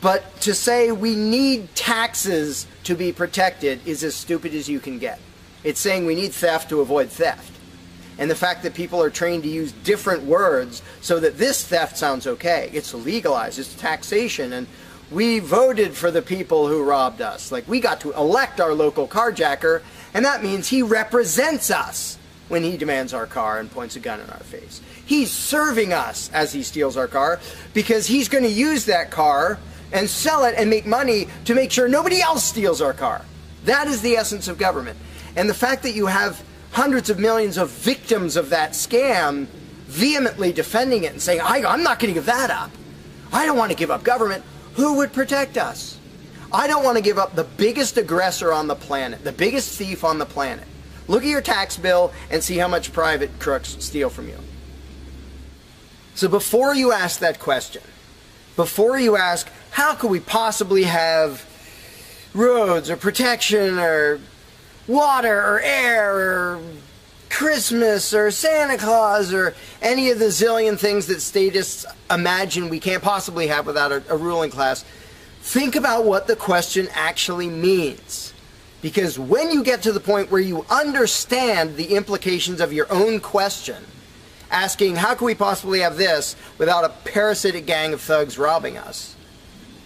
But to say we need taxes to be protected is as stupid as you can get. It's saying we need theft to avoid theft. And the fact that people are trained to use different words so that this theft sounds okay. It's legalized, it's taxation, and we voted for the people who robbed us. Like, we got to elect our local carjacker, and that means he represents us when he demands our car and points a gun in our face. He's serving us as he steals our car, because he's going to use that car and sell it and make money to make sure nobody else steals our car. That is the essence of government. And the fact that you have hundreds of millions of victims of that scam vehemently defending it and saying, I'm not going to give that up. I don't want to give up government. Who would protect us? I don't want to give up the biggest aggressor on the planet, the biggest thief on the planet. Look at your tax bill and see how much private crooks steal from you. So before you ask that question, before you ask, how could we possibly have roads or protection or water or air or Christmas or Santa Claus or any of the zillion things that statists imagine we can't possibly have without a ruling class, think about what the question actually means. Because when you get to the point where you understand the implications of your own question, asking, how can we possibly have this without a parasitic gang of thugs robbing us?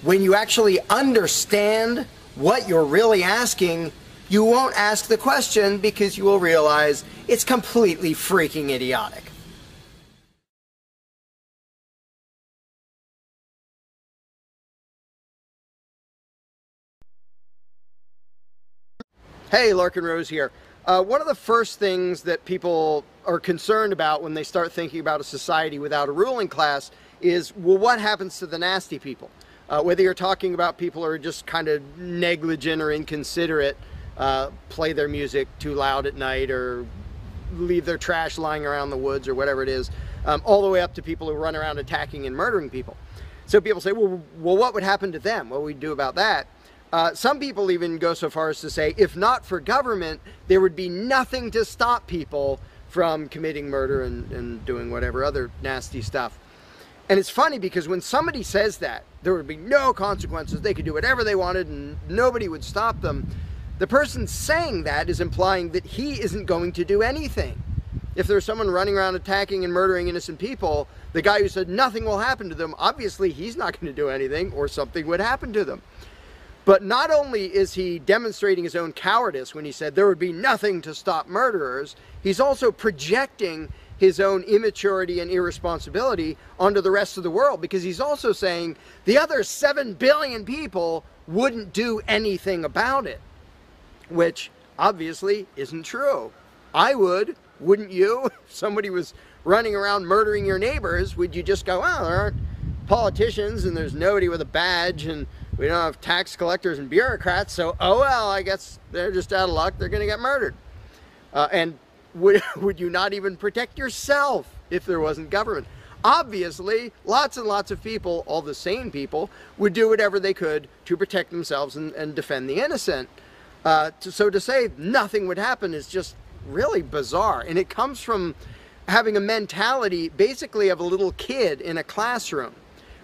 When you actually understand what you're really asking, you won't ask the question because you will realize it's completely freaking idiotic. Hey, LarkinRose here. One of the first things that people are concerned about when they start thinking about a society without a ruling class is, well, what happens to the nasty people? Whether you're talking about people who are just kind of negligent or inconsiderate, play their music too loud at night or leave their trash lying around the woods or whatever it is, all the way up to people who run around attacking and murdering people. So people say, well, what would happen to them? What would we do about that? Some people even go so far as to say, if not for government, there would be nothing to stop people from committing murder and doing whatever other nasty stuff. And it's funny because when somebody says that, there would be no consequences, they could do whatever they wanted and nobody would stop them, the person saying that is implying that he isn't going to do anything. If there's someone running around attacking and murdering innocent people, the guy who said nothing will happen to them, obviously he's not going to do anything or something would happen to them. But not only is he demonstrating his own cowardice when he said there would be nothing to stop murderers, he's also projecting his own immaturity and irresponsibility onto the rest of the world, because he's also saying the other 7 billion people wouldn't do anything about it, which obviously isn't true. I would, wouldn't you? If somebody was running around murdering your neighbors, would you just go, well, there aren't politicians and there's nobody with a badge and we don't have tax collectors and bureaucrats, so oh well, I guess they're just out of luck, they're going to get murdered. And would you not even protect yourself if there wasn't government? Obviously, lots and lots of people, all the sane people, would do whatever they could to protect themselves and defend the innocent. So to say nothing would happen is just really bizarre. And it comes from having a mentality basically of a little kid in a classroom,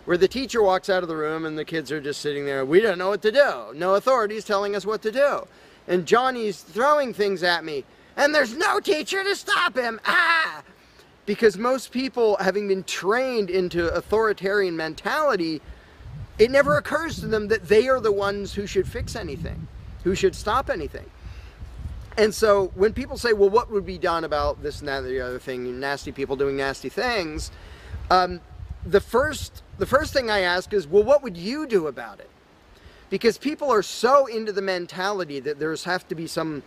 where the teacher walks out of the room and the kids are just sitting there. We don't know what to do. No authority's telling us what to do. And Johnny's throwing things at me. And there's no teacher to stop him. Ah! Because most people, having been trained into authoritarian mentality, it never occurs to them that they are the ones who should fix anything, who should stop anything. And so when people say, well, what would be done about this and that and the other thing, nasty people doing nasty things, the first thing I ask is, well, what would you do about it? Because people are so into the mentality that there has to be some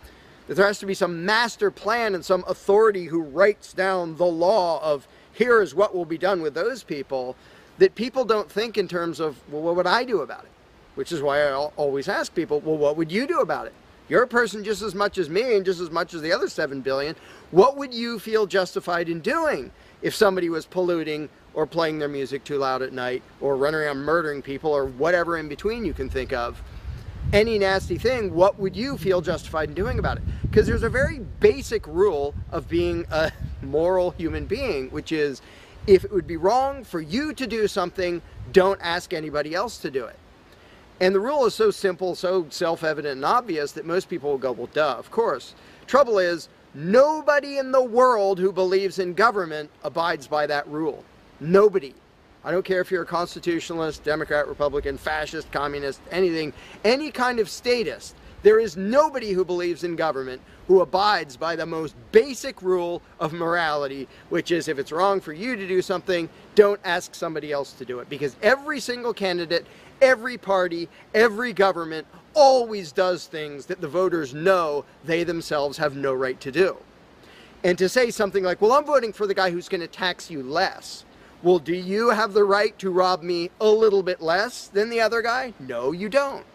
master plan and some authority who writes down the law of here is what will be done with those people, that people don't think in terms of, well, what would I do about it? Which is why I always ask people, well, what would you do about it? You're a person just as much as me and just as much as the other 7 billion. What would you feel justified in doing if somebody was polluting or playing their music too loud at night or running around murdering people or whatever in between you can think of? Any nasty thing, what would you feel justified in doing about it? Because there's a very basic rule of being a moral human being, which is if it would be wrong for you to do something, don't ask anybody else to do it. And the rule is so simple, so self-evident and obvious that most people will go, well, duh, of course. Trouble is, nobody in the world who believes in government abides by that rule. Nobody. I don't care if you're a constitutionalist, Democrat, Republican, fascist, communist, anything, any kind of statist. There is nobody who believes in government who abides by the most basic rule of morality, which is if it's wrong for you to do something, don't ask somebody else to do it. Because every single candidate, every party, every government always does things that the voters know they themselves have no right to do. And to say something like, well, I'm voting for the guy who's going to tax you less. Well, do you have the right to rob me a little bit less than the other guy? No, you don't.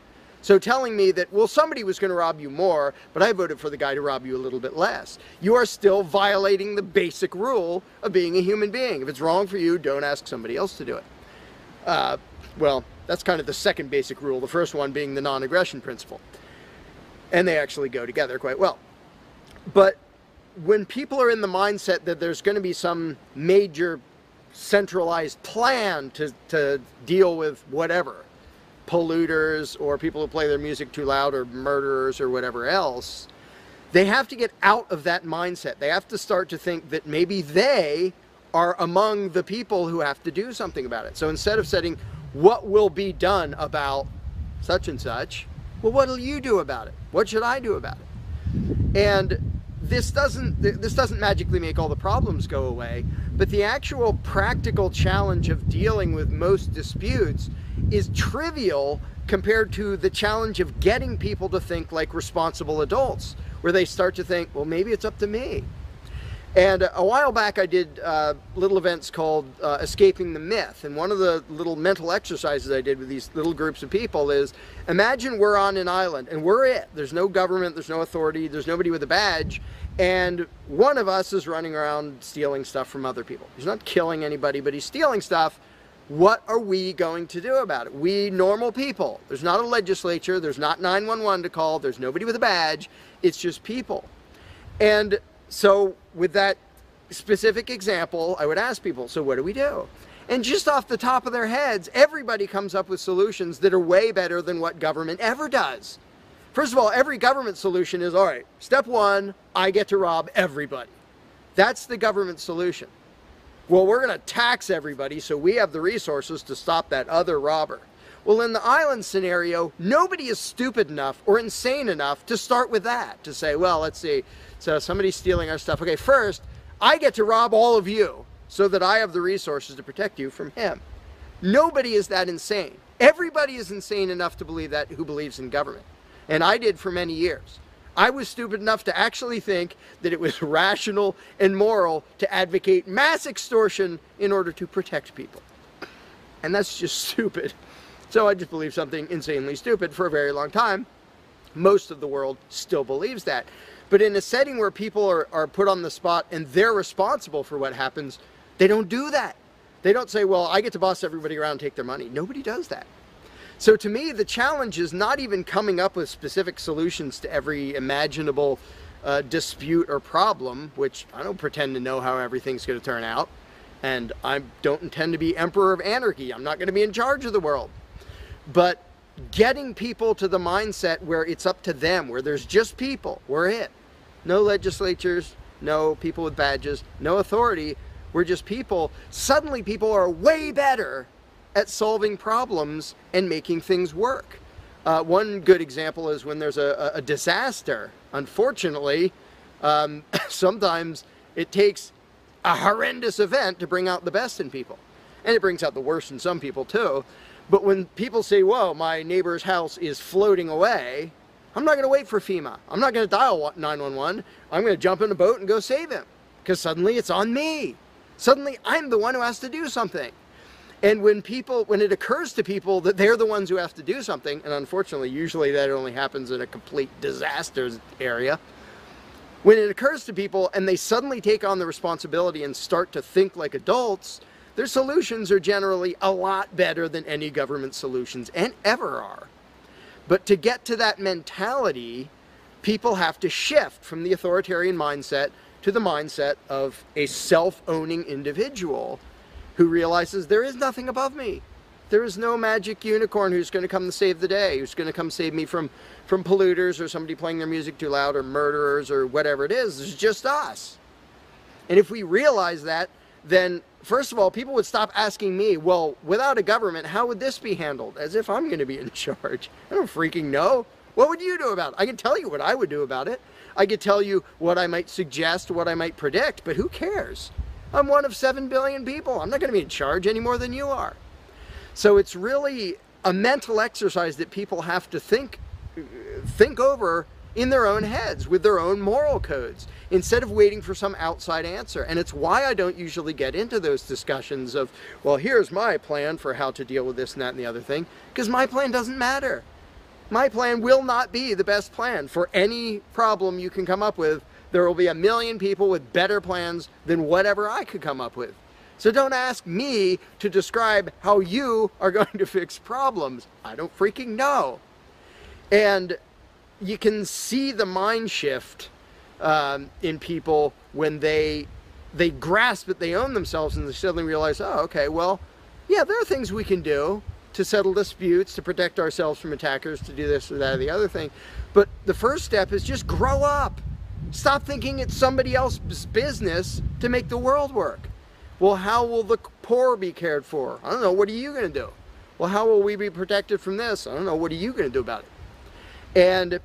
So telling me that, well, somebody was going to rob you more, but I voted for the guy to rob you a little bit less, you are still violating the basic rule of being a human being. If it's wrong for you, don't ask somebody else to do it. Well, that's kind of the second basic rule, the first one being the non-aggression principle. And they actually go together quite well. But when people are in the mindset that there's going to be some major centralized plan to deal with whatever, polluters or people who play their music too loud or murderers or whatever else, they have to get out of that mindset. They have to start to think that maybe they are among the people who have to do something about it. So instead of saying, what will be done about such and such, well, what will you do about it? What should I do about it? And this doesn't magically make all the problems go away, but the actual practical challenge of dealing with most disputes is trivial compared to the challenge of getting people to think like responsible adults, where they start to think, well, maybe it's up to me. And a while back I did little events called Escaping the Myth, and one of the little mental exercises I did with these little groups of people is, imagine we're on an island and we're it. There's no government, there's no authority, there's nobody with a badge, and one of us is running around stealing stuff from other people. He's not killing anybody, but he's stealing stuff. What are we going to do about it? We normal people. There's not a legislature, there's not 911 to call, there's nobody with a badge, it's just people. And so with that specific example, I would ask people, so what do we do? And just off the top of their heads, everybody comes up with solutions that are way better than what government ever does. First of all, every government solution is, all right, step one, I get to rob everybody. That's the government solution. Well, we're going to tax everybody so we have the resources to stop that other robber. Well, in the island scenario, nobody is stupid enough or insane enough to start with that, to say, well, let's see, so somebody's stealing our stuff. Okay, first, I get to rob all of you so that I have the resources to protect you from him. Nobody is that insane. Everybody is insane enough to believe that who believes in government. And I did for many years. I was stupid enough to actually think that it was rational and moral to advocate mass extortion in order to protect people. And that's just stupid. So I just believed something insanely stupid for a very long time. Most of the world still believes that. But in a setting where people are put on the spot and they're responsible for what happens, they don't do that. They don't say, well, I get to boss everybody around and take their money. Nobody does that. So to me, the challenge is not even coming up with specific solutions to every imaginable dispute or problem, which I don't pretend to know how everything's going to turn out. And I don't intend to be emperor of anarchy. I'm not going to be in charge of the world. But getting people to the mindset where it's up to them, where there's just people, we're it. No legislatures, no people with badges, no authority, we're just people. Suddenly people are way better at solving problems and making things work. One good example is when there's a disaster. Unfortunately, sometimes it takes a horrendous event to bring out the best in people. And it brings out the worst in some people too. But when people say, whoa, my neighbor's house is floating away, I'm not going to wait for FEMA. I'm not going to dial 911. I'm going to jump in a boat and go save him. Because suddenly it's on me. Suddenly I'm the one who has to do something. And when it occurs to people that they're the ones who have to do something, and unfortunately usually that only happens in a complete disaster area, when it occurs to people and they suddenly take on the responsibility and start to think like adults, their solutions are generally a lot better than any government solutions and ever are. But to get to that mentality, people have to shift from the authoritarian mindset to the mindset of a self-owning individual who realizes there is nothing above me. There is no magic unicorn who's going to come to save the day, who's going to come save me from polluters or somebody playing their music too loud or murderers or whatever it is. It's just us. And if we realize that, then first of all, people would stop asking me, well, without a government, how would this be handled? As if I'm going to be in charge. I don't freaking know. What would you do about it? I can tell you what I would do about it. I could tell you what I might suggest, what I might predict, but who cares? I'm one of 7 billion people. I'm not going to be in charge any more than you are. So it's really a mental exercise that people have to think over in their own heads with their own moral codes instead of waiting for some outside answer. And it's why I don't usually get into those discussions of, well, here's my plan for how to deal with this and that and the other thing, because my plan doesn't matter. My plan will not be the best plan for any problem you can come up with. There will be a million people with better plans than whatever I could come up with. So don't ask me to describe how you are going to fix problems. I don't freaking know. And you can see the mind shift in people when they grasp that they own themselves and they suddenly realize, oh, okay, well, yeah, there are things we can do to settle disputes, to protect ourselves from attackers, to do this or that or the other thing. But the first step is just grow up. Stop thinking it's somebody else's business to make the world work. Well, how will the poor be cared for? I don't know. What are you going to do? Well, how will we be protected from this? I don't know. What are you going to do about it? And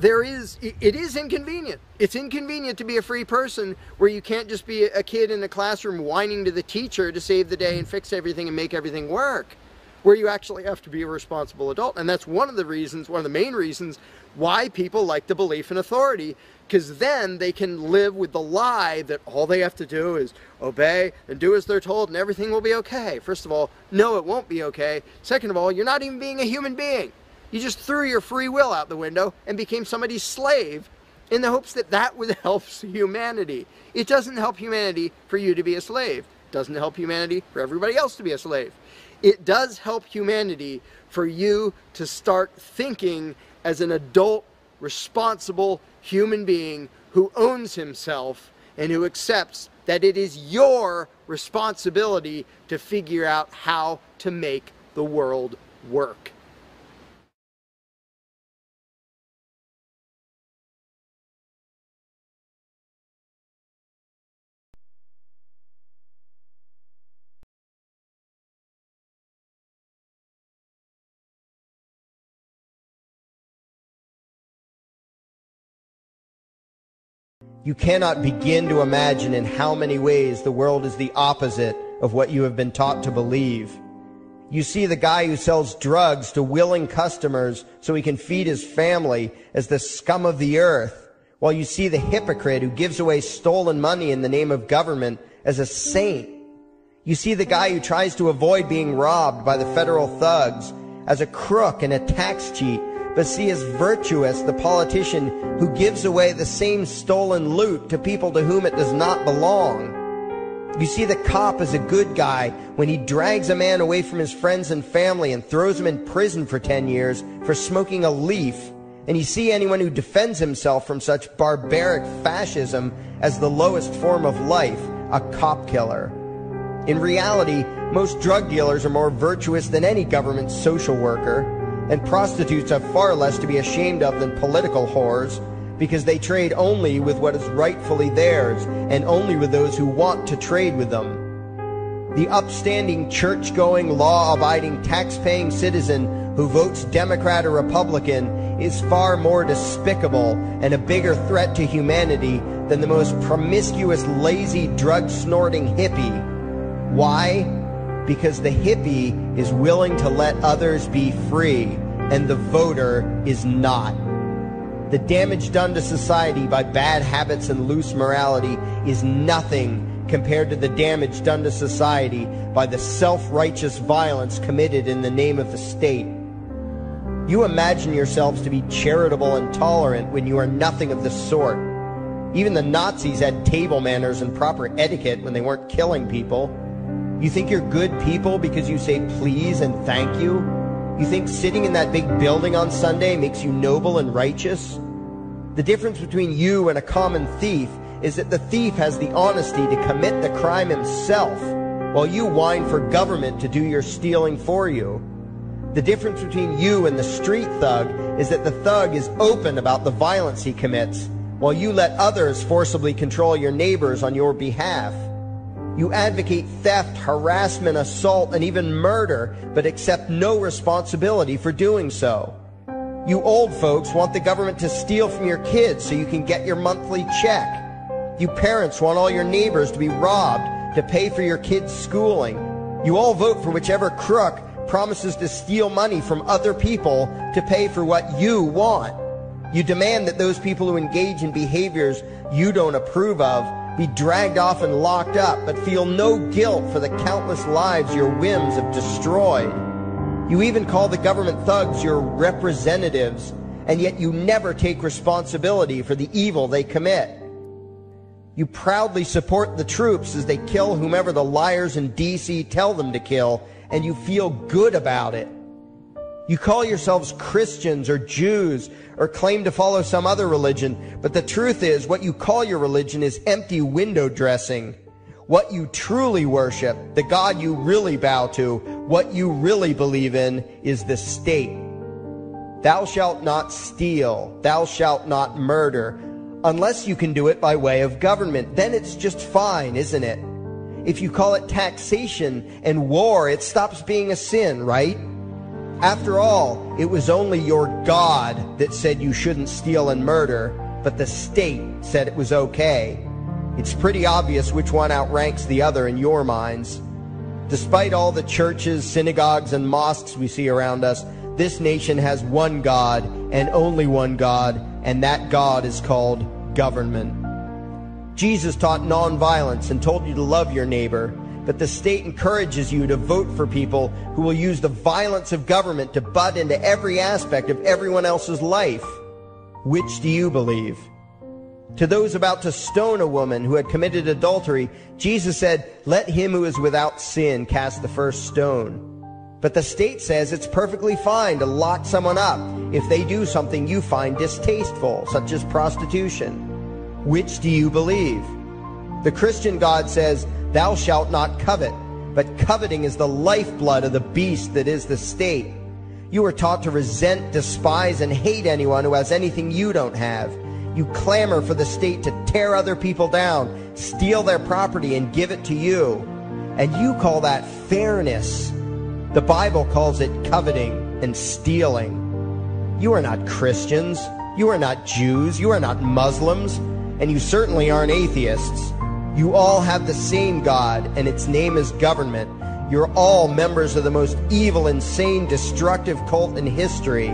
it is inconvenient. It's inconvenient to be a free person where you can't just be a kid in a classroom whining to the teacher to save the day and fix everything and make everything work, where you actually have to be a responsible adult. And that's one of the main reasons why people like the belief in authority, because then they can live with the lie that all they have to do is obey and do as they're told and everything will be okay. First of all, no, it won't be okay. Second of all, you're not even being a human being. You just threw your free will out the window and became somebody's slave in the hopes that that would help humanity. It doesn't help humanity for you to be a slave. It doesn't help humanity for everybody else to be a slave. It does help humanity for you to start thinking as an adult, responsible human being who owns himself and who accepts that it is your responsibility to figure out how to make the world work. You cannot begin to imagine in how many ways the world is the opposite of what you have been taught to believe. You see the guy who sells drugs to willing customers so he can feed his family as the scum of the earth, while you see the hypocrite who gives away stolen money in the name of government as a saint. You see the guy who tries to avoid being robbed by the federal thugs as a crook and a tax cheat, but see as virtuous the politician who gives away the same stolen loot to people to whom it does not belong. You see the cop as a good guy when he drags a man away from his friends and family and throws him in prison for 10 years for smoking a leaf. And you see anyone who defends himself from such barbaric fascism as the lowest form of life, a cop killer. In reality, most drug dealers are more virtuous than any government social worker, and prostitutes have far less to be ashamed of than political whores, because they trade only with what is rightfully theirs, and only with those who want to trade with them. The upstanding, church-going, law-abiding, tax-paying citizen who votes Democrat or Republican is far more despicable and a bigger threat to humanity than the most promiscuous, lazy, drug-snorting hippie. Why? Because the hippie is willing to let others be free, and the voter is not. The damage done to society by bad habits and loose morality is nothing compared to the damage done to society by the self-righteous violence committed in the name of the state. You imagine yourselves to be charitable and tolerant when you are nothing of the sort. Even the Nazis had table manners and proper etiquette when they weren't killing people. You think you're good people because you say please and thank you? You think sitting in that big building on Sunday makes you noble and righteous? The difference between you and a common thief is that the thief has the honesty to commit the crime himself, while you whine for government to do your stealing for you. The difference between you and the street thug is that the thug is open about the violence he commits, while you let others forcibly control your neighbors on your behalf. You advocate theft, harassment, assault, and even murder, but accept no responsibility for doing so. You old folks want the government to steal from your kids so you can get your monthly check. You parents want all your neighbors to be robbed to pay for your kids' schooling. You all vote for whichever crook promises to steal money from other people to pay for what you want. You demand that those people who engage in behaviors you don't approve of be dragged off and locked up, but feel no guilt for the countless lives your whims have destroyed. You even call the government thugs your representatives, and yet you never take responsibility for the evil they commit. You proudly support the troops as they kill whomever the liars in D.C. tell them to kill, and you feel good about it. You call yourselves Christians or Jews or claim to follow some other religion, but the truth is what you call your religion is empty window dressing. What you truly worship, the God you really bow to, what you really believe in is the state. Thou shalt not steal, thou shalt not murder, unless you can do it by way of government. Then it's just fine, isn't it? If you call it taxation and war, it stops being a sin, right? After all, it was only your God that said you shouldn't steal and murder, but the state said it was okay. It's pretty obvious which one outranks the other in your minds. Despite all the churches, synagogues, and mosques we see around us, this nation has one God and only one God, and that God is called government. Jesus taught nonviolence and told you to love your neighbor, but the state encourages you to vote for people who will use the violence of government to butt into every aspect of everyone else's life. Which do you believe? To those about to stone a woman who had committed adultery, Jesus said, "Let him who is without sin cast the first stone." But the state says it's perfectly fine to lock someone up if they do something you find distasteful, such as prostitution. Which do you believe? The Christian God says, "Thou shalt not covet," but coveting is the lifeblood of the beast that is the state. You are taught to resent, despise, and hate anyone who has anything you don't have. You clamor for the state to tear other people down, steal their property, and give it to you. And you call that fairness. The Bible calls it coveting and stealing. You are not Christians. You are not Jews. You are not Muslims. And you certainly aren't atheists. You all have the same God, and its name is government. You're all members of the most evil, insane, destructive cult in history.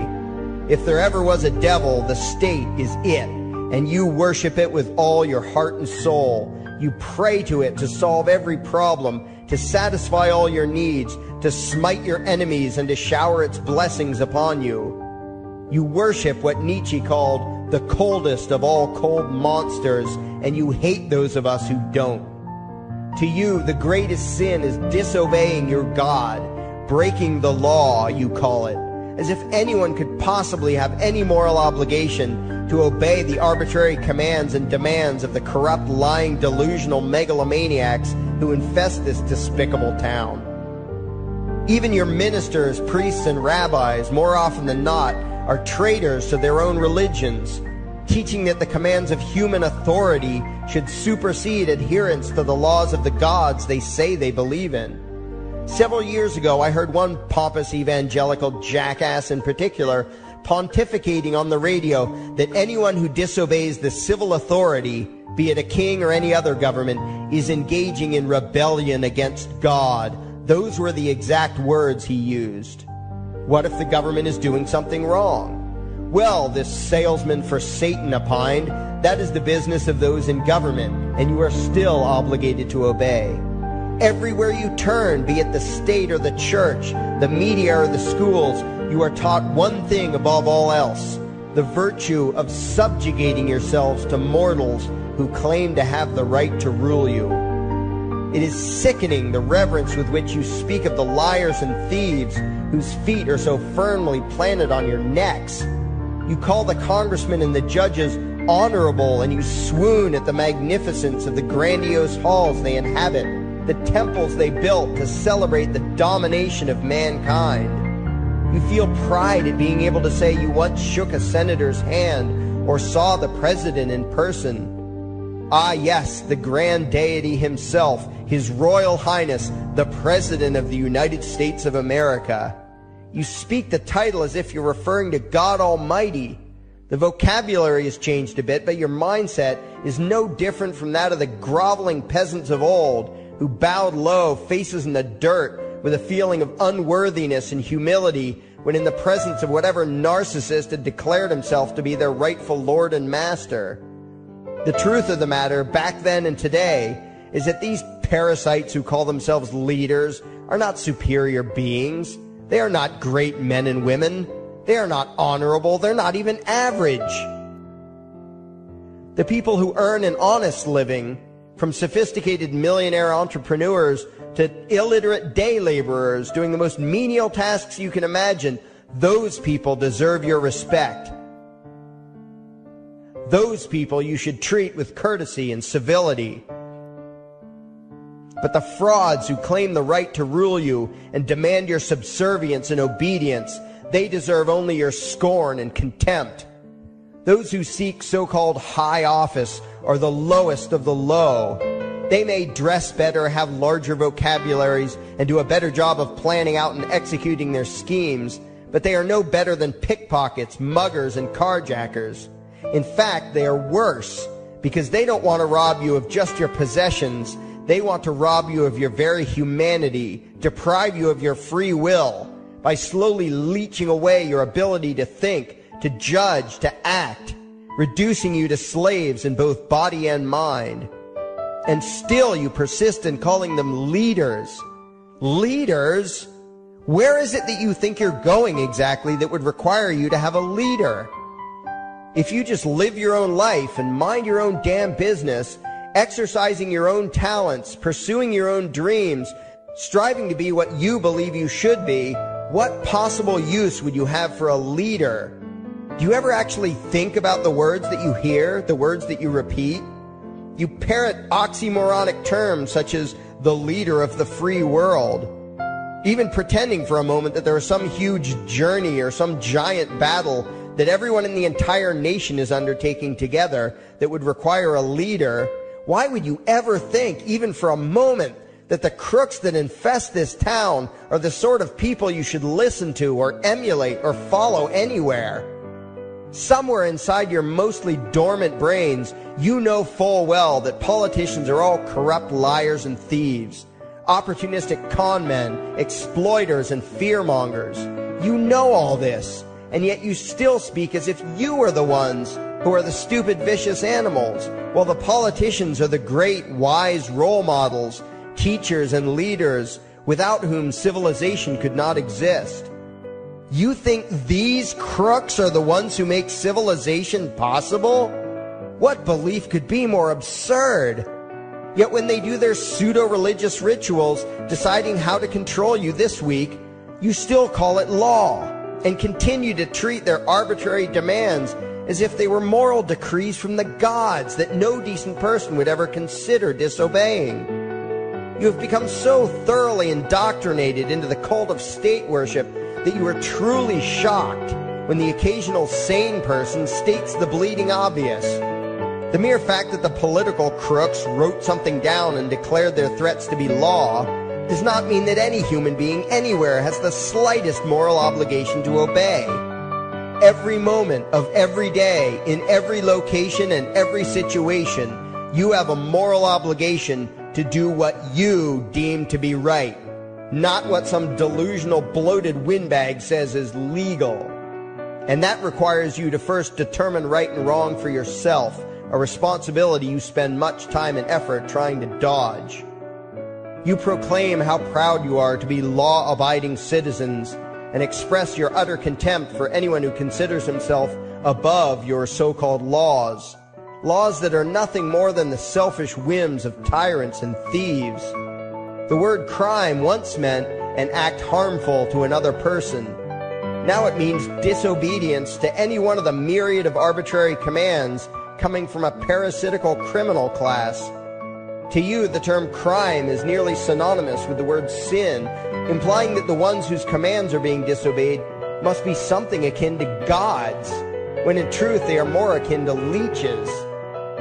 If there ever was a devil, the state is it, and you worship it with all your heart and soul. You pray to it to solve every problem, to satisfy all your needs, to smite your enemies, and to shower its blessings upon you. You worship what Nietzsche called the coldest of all cold monsters, and you hate those of us who don't. To you, the greatest sin is disobeying your God, breaking the law, you call it, as if anyone could possibly have any moral obligation to obey the arbitrary commands and demands of the corrupt, lying, delusional megalomaniacs who infest this despicable town. Even your ministers, priests, and rabbis, more often than not, are traitors to their own religions, teaching that the commands of human authority should supersede adherence to the laws of the gods they say they believe in. Several years ago, I heard one pompous evangelical jackass in particular pontificating on the radio that anyone who disobeys the civil authority, be it a king or any other government, is engaging in rebellion against God. Those were the exact words he used. What if the government is doing something wrong? Well, this salesman for Satan opined, that is the business of those in government, and you are still obligated to obey. Everywhere you turn, be it the state or the church, the media or the schools, you are taught one thing above all else, the virtue of subjugating yourselves to mortals who claim to have the right to rule you. It is sickening the reverence with which you speak of the liars and thieves whose feet are so firmly planted on your necks. You call the congressmen and the judges honorable, and you swoon at the magnificence of the grandiose halls they inhabit, the temples they built to celebrate the domination of mankind. You feel pride at being able to say you once shook a senator's hand or saw the president in person. Ah, yes, the grand deity himself, His Royal Highness, the President of the United States of America. You speak the title as if you're referring to God Almighty. The vocabulary has changed a bit, but your mindset is no different from that of the groveling peasants of old who bowed low, faces in the dirt, with a feeling of unworthiness and humility when in the presence of whatever narcissist had declared himself to be their rightful lord and master. The truth of the matter, back then and today, is that these parasites who call themselves leaders are not superior beings. They are not great men and women. They are not honorable. They're not even average. The people who earn an honest living, from sophisticated millionaire entrepreneurs to illiterate day laborers doing the most menial tasks you can imagine, Those people deserve your respect. Those people you should treat with courtesy and civility. But the frauds who claim the right to rule you and demand your subservience and obedience, they deserve only your scorn and contempt. Those who seek so-called high office are the lowest of the low. They may dress better, have larger vocabularies, and do a better job of planning out and executing their schemes, but they are no better than pickpockets, muggers, and carjackers. In fact, they are worse, because they don't want to rob you of just your possessions. They want to rob you of your very humanity, deprive you of your free will, by slowly leeching away your ability to think, to judge, to act, reducing you to slaves in both body and mind. And still you persist in calling them leaders. Leaders? Where is it that you think you're going exactly that would require you to have a leader? If you just live your own life and mind your own damn business, exercising your own talents, pursuing your own dreams, striving to be what you believe you should be, what possible use would you have for a leader? Do you ever actually think about the words that you hear, the words that you repeat? You parrot oxymoronic terms such as the leader of the free world, even pretending for a moment that there is some huge journey or some giant battle that everyone in the entire nation is undertaking together that would require a leader. Why would you ever think, even for a moment, that the crooks that infest this town are the sort of people you should listen to or emulate or follow anywhere? Somewhere inside your mostly dormant brains, you know full well that politicians are all corrupt liars and thieves, opportunistic con men, exploiters, and fearmongers. You know all this, and yet you still speak as if you are the ones who are the stupid, vicious animals, while the politicians are the great, wise role models, teachers, and leaders without whom civilization could not exist. You think these crooks are the ones who make civilization possible? What belief could be more absurd? Yet when they do their pseudo-religious rituals, deciding how to control you this week, you still call it law, and continue to treat their arbitrary demands as if they were moral decrees from the gods that no decent person would ever consider disobeying. You have become so thoroughly indoctrinated into the cult of state worship that you are truly shocked when the occasional sane person states the bleeding obvious. The mere fact that the political crooks wrote something down and declared their threats to be law does not mean that any human being anywhere has the slightest moral obligation to obey. Every moment of every day, in every location and every situation, you have a moral obligation to do what you deem to be right, not what some delusional bloated windbag says is legal. And that requires you to first determine right and wrong for yourself, a responsibility you spend much time and effort trying to dodge. You proclaim how proud you are to be law-abiding citizens and express your utter contempt for anyone who considers himself above your so-called laws, laws that are nothing more than the selfish whims of tyrants and thieves. The word crime once meant an act harmful to another person. Now it means disobedience to any one of the myriad of arbitrary commands coming from a parasitical criminal class. To you, the term crime is nearly synonymous with the word sin, implying that the ones whose commands are being disobeyed must be something akin to gods, when in truth they are more akin to leeches.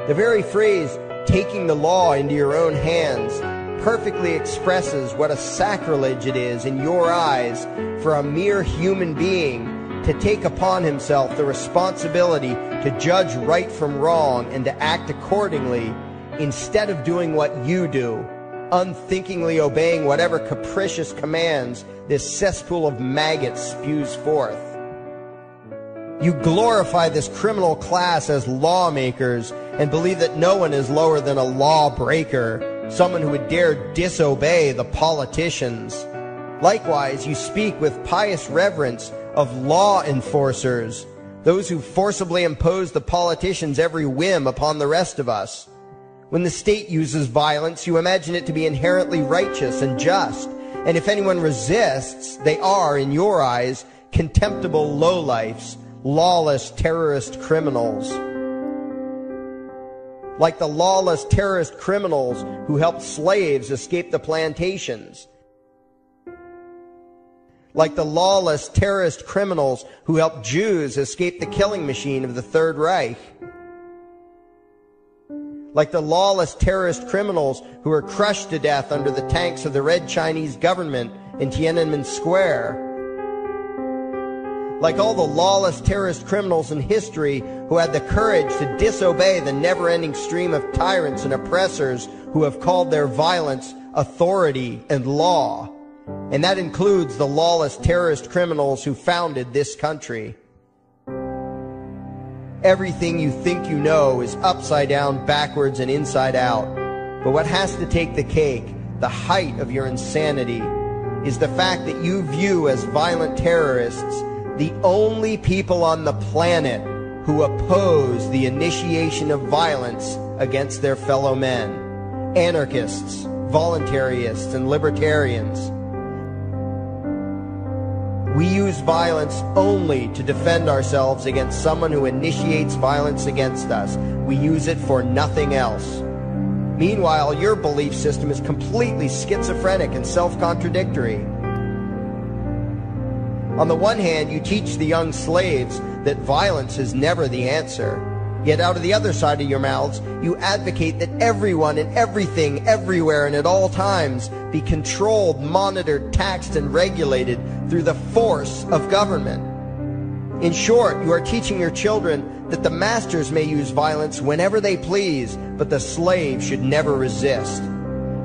The very phrase, taking the law into your own hands, perfectly expresses what a sacrilege it is in your eyes for a mere human being to take upon himself the responsibility to judge right from wrong and to act accordingly, instead of doing what you do, unthinkingly obeying whatever capricious commands this cesspool of maggots spews forth. You glorify this criminal class as lawmakers and believe that no one is lower than a lawbreaker, someone who would dare disobey the politicians. Likewise, you speak with pious reverence of law enforcers, those who forcibly impose the politicians' every whim upon the rest of us. When the state uses violence, you imagine it to be inherently righteous and just, and if anyone resists, they are, in your eyes, contemptible lowlifes, lawless terrorist criminals. Like the lawless terrorist criminals who helped slaves escape the plantations. Like the lawless terrorist criminals who helped Jews escape the killing machine of the Third Reich. Like the lawless terrorist criminals who were crushed to death under the tanks of the Red Chinese government in Tiananmen Square. Like all the lawless terrorist criminals in history who had the courage to disobey the never-ending stream of tyrants and oppressors who have called their violence authority and law. And that includes the lawless terrorist criminals who founded this country. Everything you think you know is upside down, backwards, and inside out. But what has to take the cake, the height of your insanity, is the fact that you view as violent terrorists the only people on the planet who oppose the initiation of violence against their fellow men. Anarchists, voluntarists, and libertarians. We use violence only to defend ourselves against someone who initiates violence against us. We use it for nothing else. Meanwhile, your belief system is completely schizophrenic and self-contradictory. On the one hand, you teach the young slaves that violence is never the answer. Yet out of the other side of your mouths, you advocate that everyone and everything, everywhere and at all times be controlled, monitored, taxed, and regulated through the force of government. In short, you are teaching your children that the masters may use violence whenever they please, but the slave should never resist.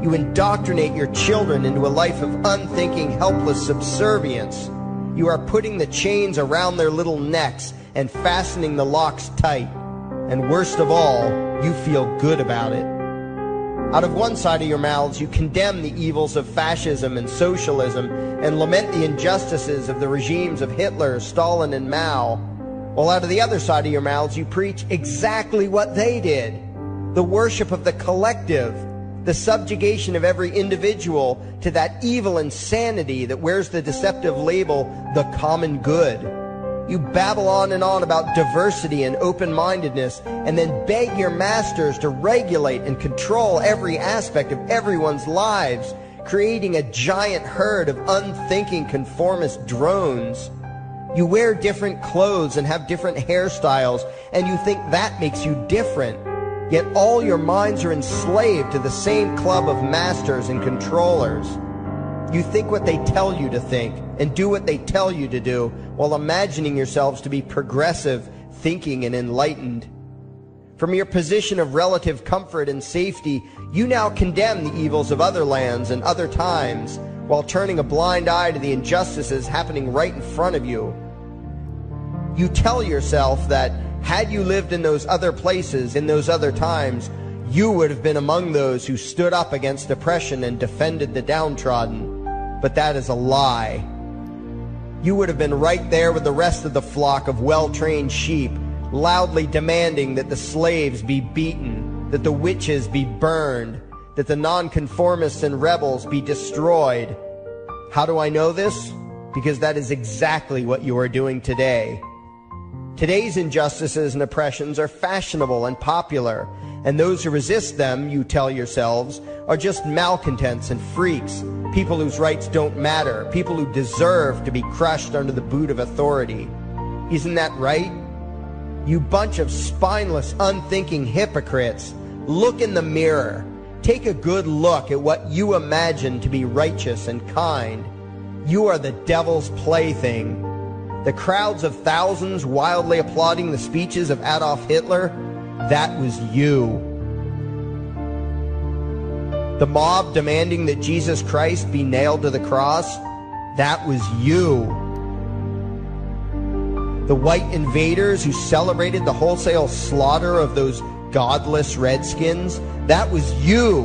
You indoctrinate your children into a life of unthinking, helpless subservience. You are putting the chains around their little necks and fastening the locks tight. And worst of all, you feel good about it. Out of one side of your mouths, you condemn the evils of fascism and socialism and lament the injustices of the regimes of Hitler, Stalin, and Mao. While out of the other side of your mouths, you preach exactly what they did. The worship of the collective, the subjugation of every individual to that evil insanity that wears the deceptive label, the common good. You babble on and on about diversity and open-mindedness, and then beg your masters to regulate and control every aspect of everyone's lives, creating a giant herd of unthinking conformist drones. You wear different clothes and have different hairstyles, and you think that makes you different. Yet all your minds are enslaved to the same club of masters and controllers. You think what they tell you to think, and do what they tell you to do, while imagining yourselves to be progressive, thinking, and enlightened. From your position of relative comfort and safety, you now condemn the evils of other lands and other times, while turning a blind eye to the injustices happening right in front of you. You tell yourself that, had you lived in those other places, in those other times, you would have been among those who stood up against oppression and defended the downtrodden. But that is a lie. You would have been right there with the rest of the flock of well-trained sheep, loudly demanding that the slaves be beaten, that the witches be burned, that the nonconformists and rebels be destroyed. How do I know this? Because that is exactly what you are doing today. Today's injustices and oppressions are fashionable and popular, and those who resist them, you tell yourselves, are just malcontents and freaks, people whose rights don't matter, people who deserve to be crushed under the boot of authority. Isn't that right? You bunch of spineless, unthinking hypocrites, look in the mirror. Take a good look at what you imagine to be righteous and kind. You are the devil's plaything. The crowds of thousands wildly applauding the speeches of Adolf Hitler, that was you. The mob demanding that Jesus Christ be nailed to the cross, that was you. The white invaders who celebrated the wholesale slaughter of those godless redskins, that was you.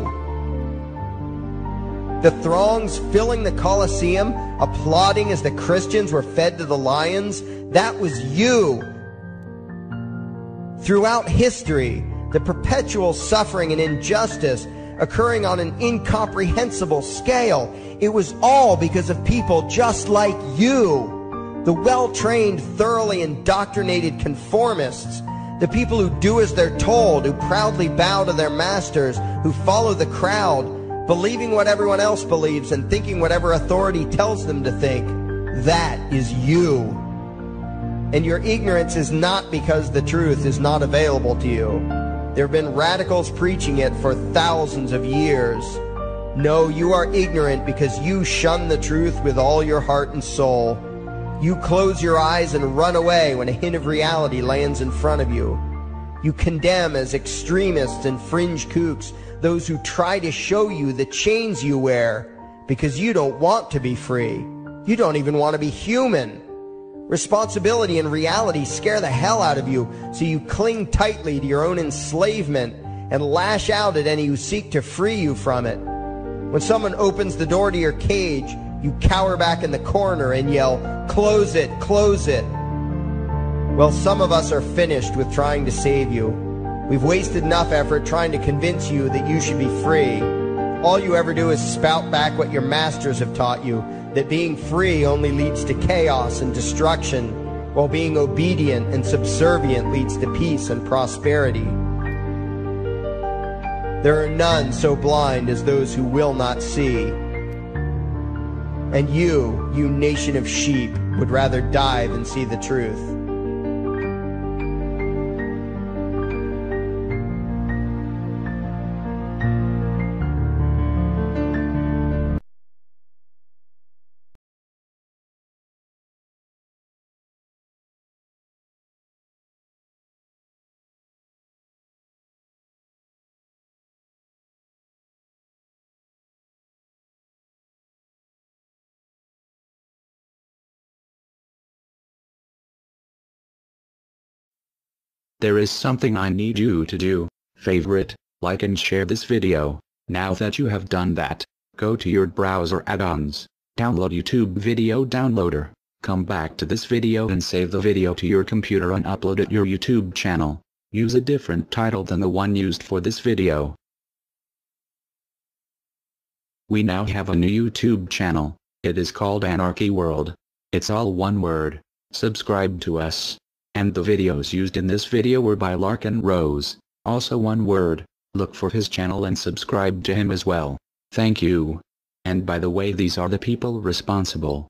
The throngs filling the Colosseum, applauding as the Christians were fed to the lions, that was you. Throughout history, the perpetual suffering and injustice occurring on an incomprehensible scale, it was all because of people just like you. The well-trained, thoroughly indoctrinated conformists, the people who do as they're told, who proudly bow to their masters, who follow the crowd, believing what everyone else believes and thinking whatever authority tells them to think. That is you. And your ignorance is not because the truth is not available to you. There have been radicals preaching it for thousands of years. No, you are ignorant because you shun the truth with all your heart and soul. You close your eyes and run away when a hint of reality lands in front of you. You condemn as extremists and fringe kooks those who try to show you the chains you wear because you don't want to be free. You don't even want to be human. Responsibility and reality scare the hell out of you, so you cling tightly to your own enslavement and lash out at any who seek to free you from it. When someone opens the door to your cage, you cower back in the corner and yell, "Close it, close it." Well, some of us are finished with trying to save you. We've wasted enough effort trying to convince you that you should be free. All you ever do is spout back what your masters have taught you, that being free only leads to chaos and destruction, while being obedient and subservient leads to peace and prosperity. There are none so blind as those who will not see. And you nation of sheep, would rather die than see the truth. There is something I need you to do. Favorite, like and share this video. Now that you have done that, go to your browser add-ons, download YouTube Video Downloader, come back to this video and save the video to your computer and upload it your YouTube channel. Use a different title than the one used for this video. We now have a new YouTube channel. It is called Anarchy World. It's all one word. Subscribe to us. And the videos used in this video were by LarkinRose, also one word. Look for his channel and subscribe to him as well. Thank you. And by the way, these are the people responsible.